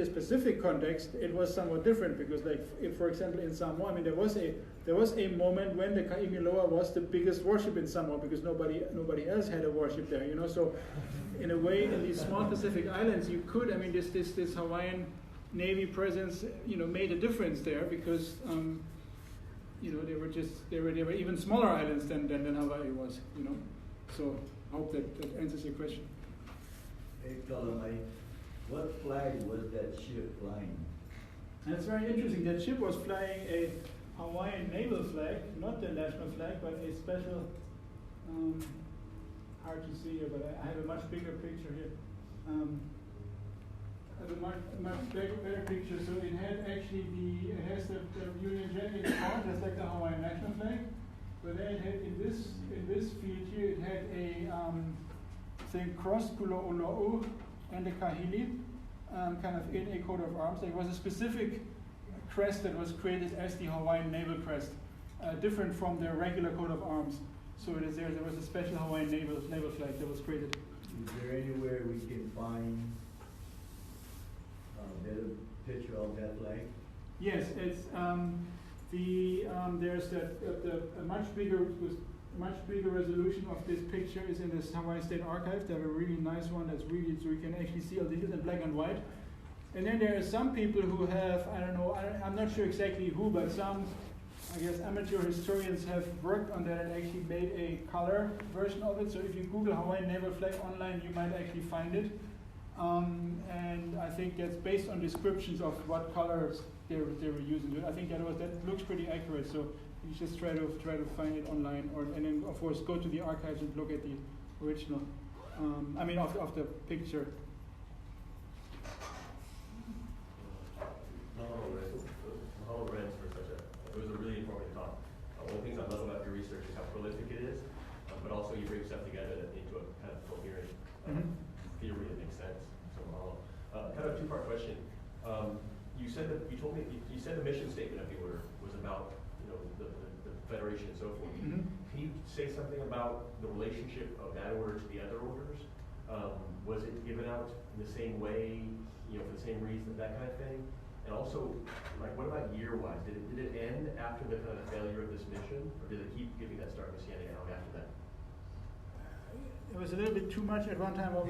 specific context, it was somewhat different because, like, for example, in Samoa, there was a moment when the Kaimiloa was the biggest warship in Samoa because nobody else had a warship there. So in a way, in these small Pacific islands, you could, this Hawaiian Navy presence, made a difference there because, they were even smaller islands than Hawaii was. So I hope that answers your question. Hey, Kalamai, what flag was that ship flying? That's very interesting. That ship was flying a Hawaiian naval flag, not the national flag, but a special, hard to see here, but I have a much bigger picture here. I have a much better picture. So it had actually it has the Union Jack in the front, just like the Hawaiian national flag. But then it had in this field here, it had a cross Kulo'olo'u and the Kahili, kind of in a coat of arms. There was a specific crest that was created as the Hawaiian naval crest, different from their regular coat of arms. So it is there was a special Hawaiian naval flag that was created. Is there anywhere we can find a better picture of that flag? Yes, it's there's a much bigger resolution of this picture is in this Hawaii State Archive. They have a really nice one that's really, so you can actually see all these in black and white. And then there are some people who have, I'm not sure exactly who, but some, I guess, amateur historians have worked on that and actually made a color version of it. So if you Google Hawaiian naval flag online, you might actually find it. And I think that's based on descriptions of what colors they were using. I think that looks pretty accurate. So you just try to find it online, and then of course go to the archives and look at the original. Of the picture. Lorenz for it was a really informative talk. One of the things I love about your research is how prolific it is, but also you bring stuff together into a kind of coherent theory that makes sense. So kind of a two-part question. You said the mission statement of the order was about the Federation and so forth. Mm-hmm. Can you say something about the relationship of that order to the other orders? Was it given out in the same way, for the same reason, that kind of thing? And also, what about year-wise? Did it end after the kind of failure of this mission, or did it keep giving that Star Messianic out after that? It was a little bit too much at one time. Well,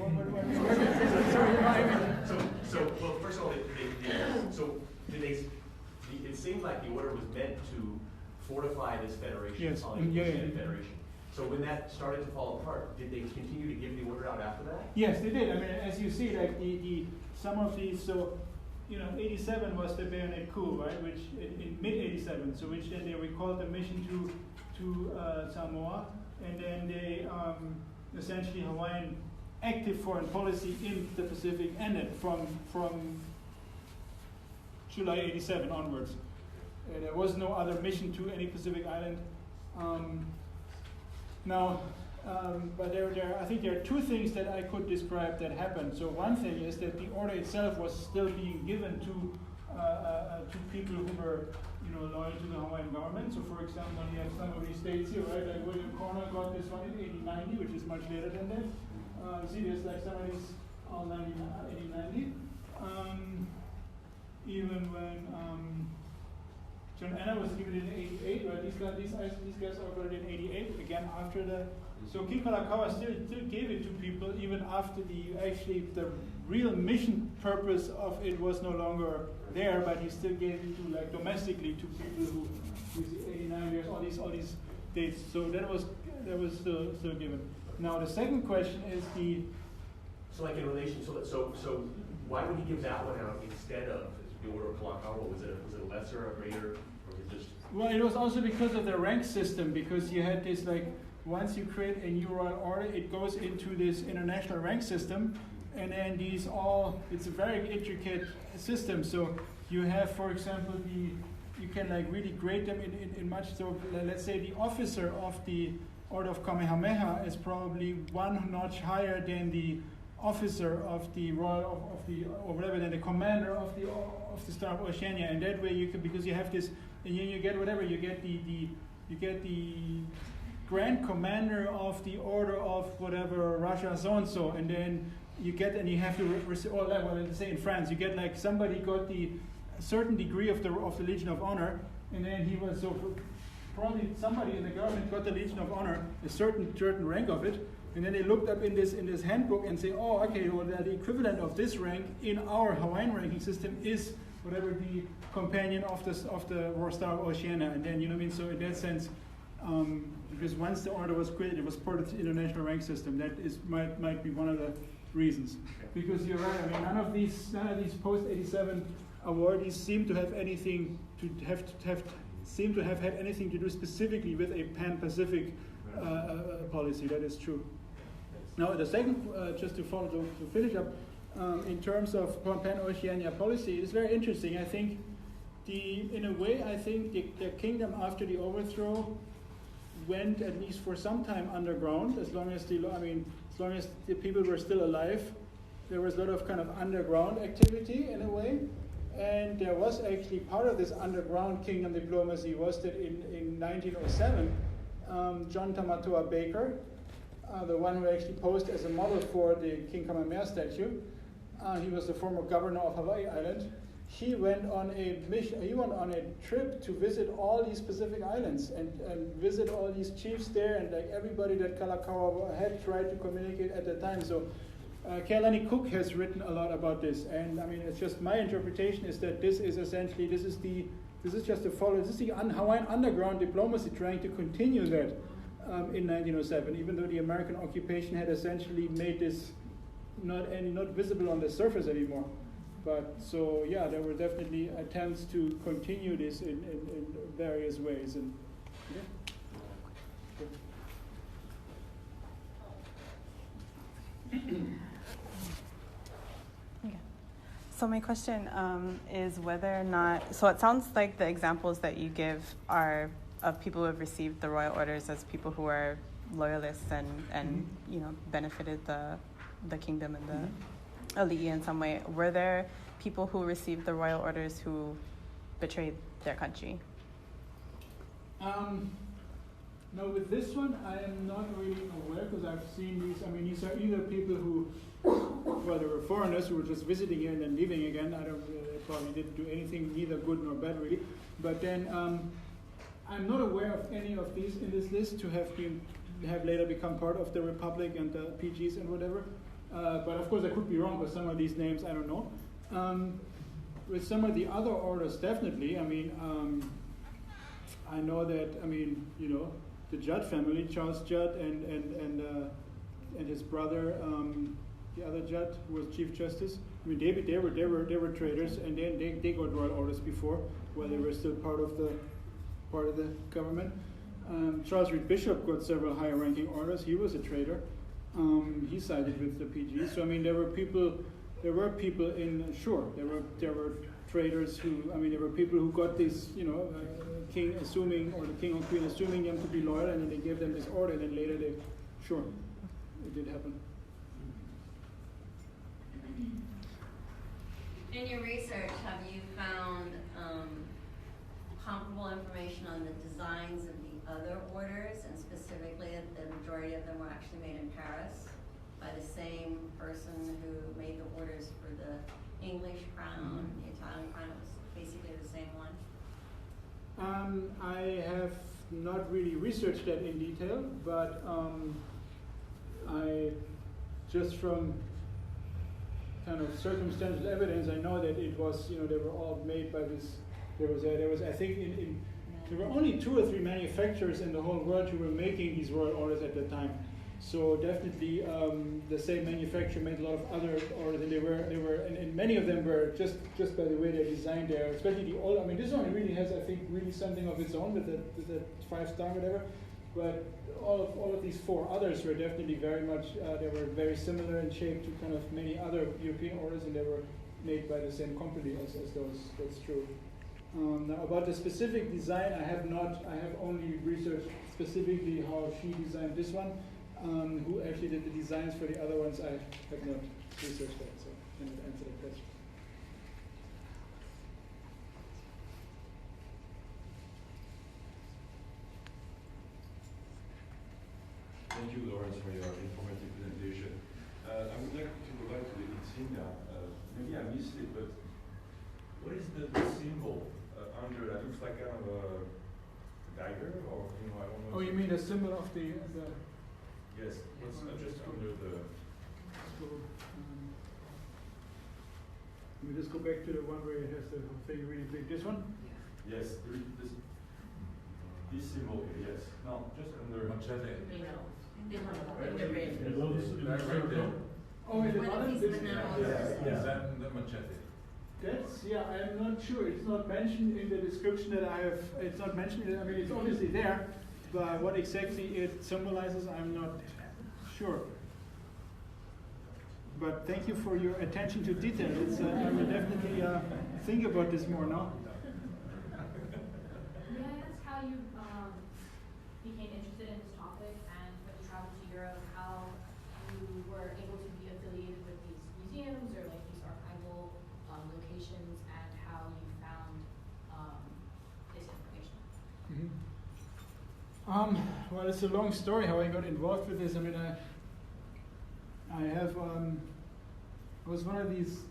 first of all, it seemed like the order was meant to fortify this federation, yes. Federation. So when that started to fall apart, did they continue to give the order out after that? Yes, they did. As you see, like some of these, 87 was the bayonet coup, right? Which in mid-87, so which then they recalled the mission to Samoa, and then they essentially Hawaiian active foreign policy in the Pacific ended from July 87 onwards. There was no other mission to any Pacific island. But I think there are two things that I could describe that happened. So one thing is that the order itself was still being given to people who were, loyal to the Hawaiian government. So for example, you have some of these states here, right? Like William Corner got this one in 1890, which is much later than that. See, there's like some of these all 1890. Even when John Anna was given in 88, right? These guys all got it in 88, again after the. So King Kalakaua still gave it to people even after the real mission purpose of it was no longer there, but he still gave it to like domestically to people who with 89 years, all these dates. So that was still given. Now the second question is So like in relation, so why would he give that one out instead of the order of Kalakaua? Was it a lesser, a greater, or was it just? Well, it was also because of the rank system, because you had this like. Once you create a new royal order, it goes into this international rank system, and then it's a very intricate system. So you have, for example, you can like really grade them in much. So let's say the officer of the Order of Kamehameha is probably one notch higher than the officer of the royal or whatever, than the commander of the Star of Oceania. And that way you can, because you have this, and you get whatever, you get the Grand Commander of the Order of whatever Russia so and so, and then you have to let's say in France you get like somebody got a certain degree of the Legion of Honor, and then he was probably somebody in the government got the Legion of Honor, a certain rank of it, and then they looked up in this handbook and say, oh, okay, well, the equivalent of this rank in our Hawaiian ranking system is whatever the companion of the Star of Oceania, and then So in that sense. Because once the order was created, it was part of the international rank system. That might be one of the reasons. Because you're right. I mean, none of these post 87 awardees seem to have anything to have had anything to do specifically with a Pan-Pacific policy. That is true. Now, the second, just to finish up, in terms of Pan-Oceania policy, it's very interesting. I think in a way, the kingdom after the overthrow went at least for some time underground, as long as the people were still alive. There was a lot of kind of underground activity in a way, and there was actually part of this underground kingdom diplomacy was that in 1907, John Tamatoa Baker, the one who actually posed as a model for the King Kamehameha statue, he was the former governor of Hawaii Island. He went on a mission. He went on a trip to visit all these Pacific islands and visit all these chiefs there, and like everybody that Kalakaua had tried to communicate at the time. So Kealani Cook has written a lot about this, and I mean it's just my interpretation is that this is just the Hawaiian underground diplomacy trying to continue that in 1907, even though the American occupation had essentially made this not visible on the surface anymore. But so yeah, there were definitely attempts to continue this in various ways, and yeah. So my question is whether or not. So it sounds like the examples that you give are of people who have received the royal orders as people who are loyalists and benefited the kingdom and the Alii in some way. Were there people who received the royal orders who betrayed their country? No, with this one, I am not really aware because I've seen these. I mean, these are either people who, well, they were foreigners who were just visiting here and then leaving again. They probably didn't do anything, neither good nor bad, really. But then I'm not aware of any of these in this list to have later become part of the Republic and the PGs and whatever. But of course, I could be wrong with some of these names. I don't know. With some of the other orders, definitely. I mean, I know that. I mean, the Judd family, Charles Judd, and his brother, the other Judd, who was Chief Justice. I mean, they were traitors, and then they got royal orders before, while they were still part of the government. Charles Reed Bishop got several higher-ranking orders. He was a traitor. he sided with the PG. So I mean, there were people in sure, there were traders who, I mean, there were people who got this, king assuming, or the king or queen assuming them to be loyal, and then they gave them this order, and then later it did happen. In your research, have you found comparable information on the designs of the other orders, and specifically that the majority of them were actually made in Paris by the same person who made the orders for the English crown, the Italian crown? It was basically the same one. I have not really researched that in detail, but I just from kind of circumstantial evidence, I know that it was, they were all made by this. There was I think there were only 2 or 3 manufacturers in the whole world who were making these royal orders at the time. So definitely the same manufacturer made a lot of other orders, and they were, and many of them were just by the way they're designed there, especially the old. I mean, this one really has, I think, really something of its own with the 5-star whatever. But all of these 4 others were definitely very much. They were very similar in shape to kind of many other European orders, and they were made by the same company as those. That's true. Now about the specific design, I have only researched specifically how she designed this one. Who actually did the designs for the other ones, I have not researched that, so I cannot answer that question. Thank you, Lorenz, for your informative presentation. I would like to go back to the insignia. Maybe I missed it, but what is the symbol under that? Looks like kind of a dagger, or I don't know. Oh, you mean the symbol of the Yes, what's just under the. So, let me just go back to the one where it has the thing really big. This one? Yes, this symbol here, yes. No, just under. Machete. Right there. Oh, is it on it? Is that the machete? That's, I'm not sure. It's not mentioned in the description that I have. It's not mentioned. I mean, it's obviously there, but what exactly it symbolizes, I'm not sure. But thank you for your attention to detail. It's, I will definitely think about this more now. May I ask how you became interested in this topic, and when you traveled to Europe, how you were able to be affiliated with these museums or like these archival locations, and how you found this information? Well, it's a long story how I got involved with this. I mean, I was one of these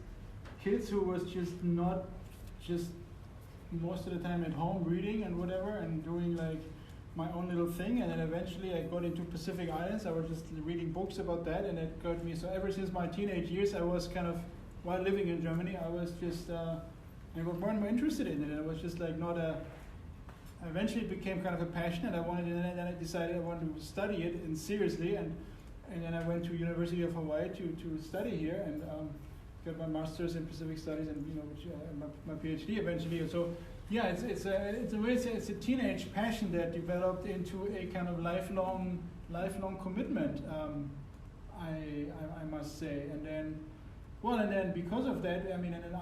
kids who was just not just most of the time at home reading and whatever and doing like my own little thing, and then eventually I got into Pacific Islands. I was just reading books about that, and it got me. So ever since my teenage years, I was kind of, while living in Germany, I was just I got more and more interested in it, and it was just like not a. Eventually, it became kind of a passion, and I wanted it, and then I decided I wanted to study it and seriously, and then I went to University of Hawaii to study here, and got my master's in Pacific Studies, and which my PhD eventually. And so, yeah, it's a teenage passion that developed into a kind of lifelong commitment. I must say, and then because of that, I mean, and then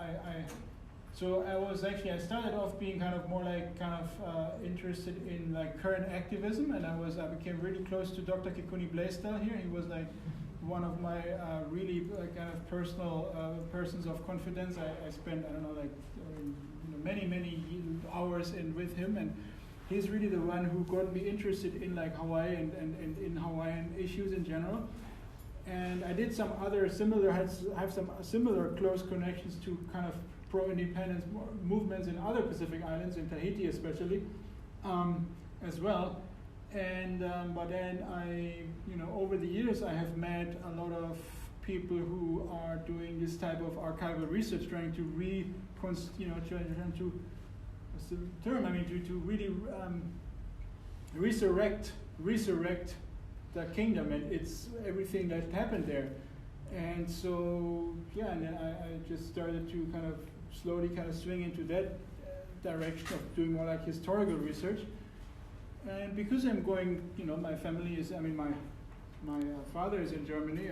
So I started off being kind of interested in like current activism, and I became really close to Dr. Kekuni Blaisdell here. He was like one of my really kind of personal persons of confidence. I spent many hours with him, and he's really the one who got me interested in like Hawaii and in Hawaiian issues in general. And I did some other have some similar close connections to kind of pro-independence movements in other Pacific islands, in Tahiti especially, as well. And but then over the years I have met a lot of people who are doing this type of archival research, trying to to really resurrect the kingdom and it's everything that happened there. And so and then I just started to kind of slowly swing into that direction of doing more like historical research. And because I'm going, my family is, my father is in Germany.